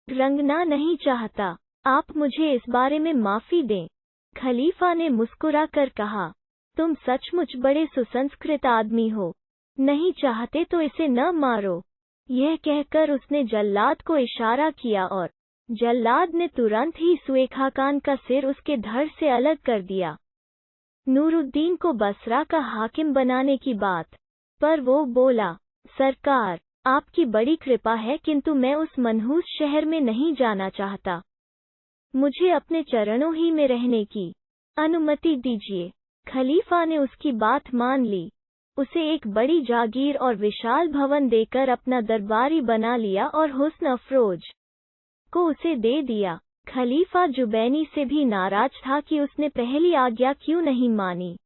रंगना नहीं चाहता। आप मुझे इस बारे में माफी दें। खलीफा ने मुस्कुरा कर कहा, तुम सचमुच बड़े सुसंस्कृत आदमी हो। नहीं चाहते तो इसे न मारो। यह कहकर उसने जल्लाद को इशारा किया और जल्लाद ने तुरंत ही सुएखा खान का सिर उसके धड़ से अलग कर दिया। नूरुद्दीन को बसरा का हाकिम बनाने की बात पर वो बोला, सरकार, आपकी बड़ी कृपा है, किंतु मैं उस मनहूस शहर में नहीं जाना चाहता। मुझे अपने चरणों ही में रहने की अनुमति दीजिए। खलीफा ने उसकी बात मान ली। उसे एक बड़ी जागीर और विशाल भवन देकर अपना दरबारी बना लिया और हुस्न अफरोज को उसे दे दिया। खलीफा जुबैनी से भी नाराज था कि उसने पहली आज्ञा क्यों नहीं मानी,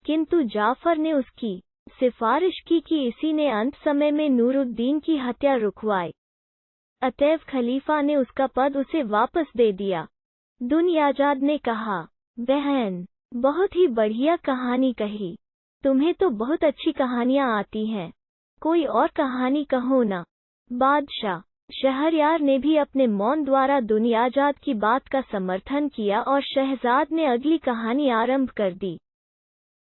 किंतु जाफर ने उसकी सिफारिश की कि इसी ने अंत समय में नूरुद्दीन की हत्या रुकवाई। अतएव खलीफा ने उसका पद उसे वापस दे दिया। दुनियाजाद ने कहा, बहन, बहुत ही बढ़िया कहानी कही। तुम्हें तो बहुत अच्छी कहानियां आती हैं, कोई और कहानी कहो ना। बादशाह शहरयार ने भी अपने मौन द्वारा दुनियाजाद की बात का समर्थन किया और शहजाद ने अगली कहानी आरंभ कर दी।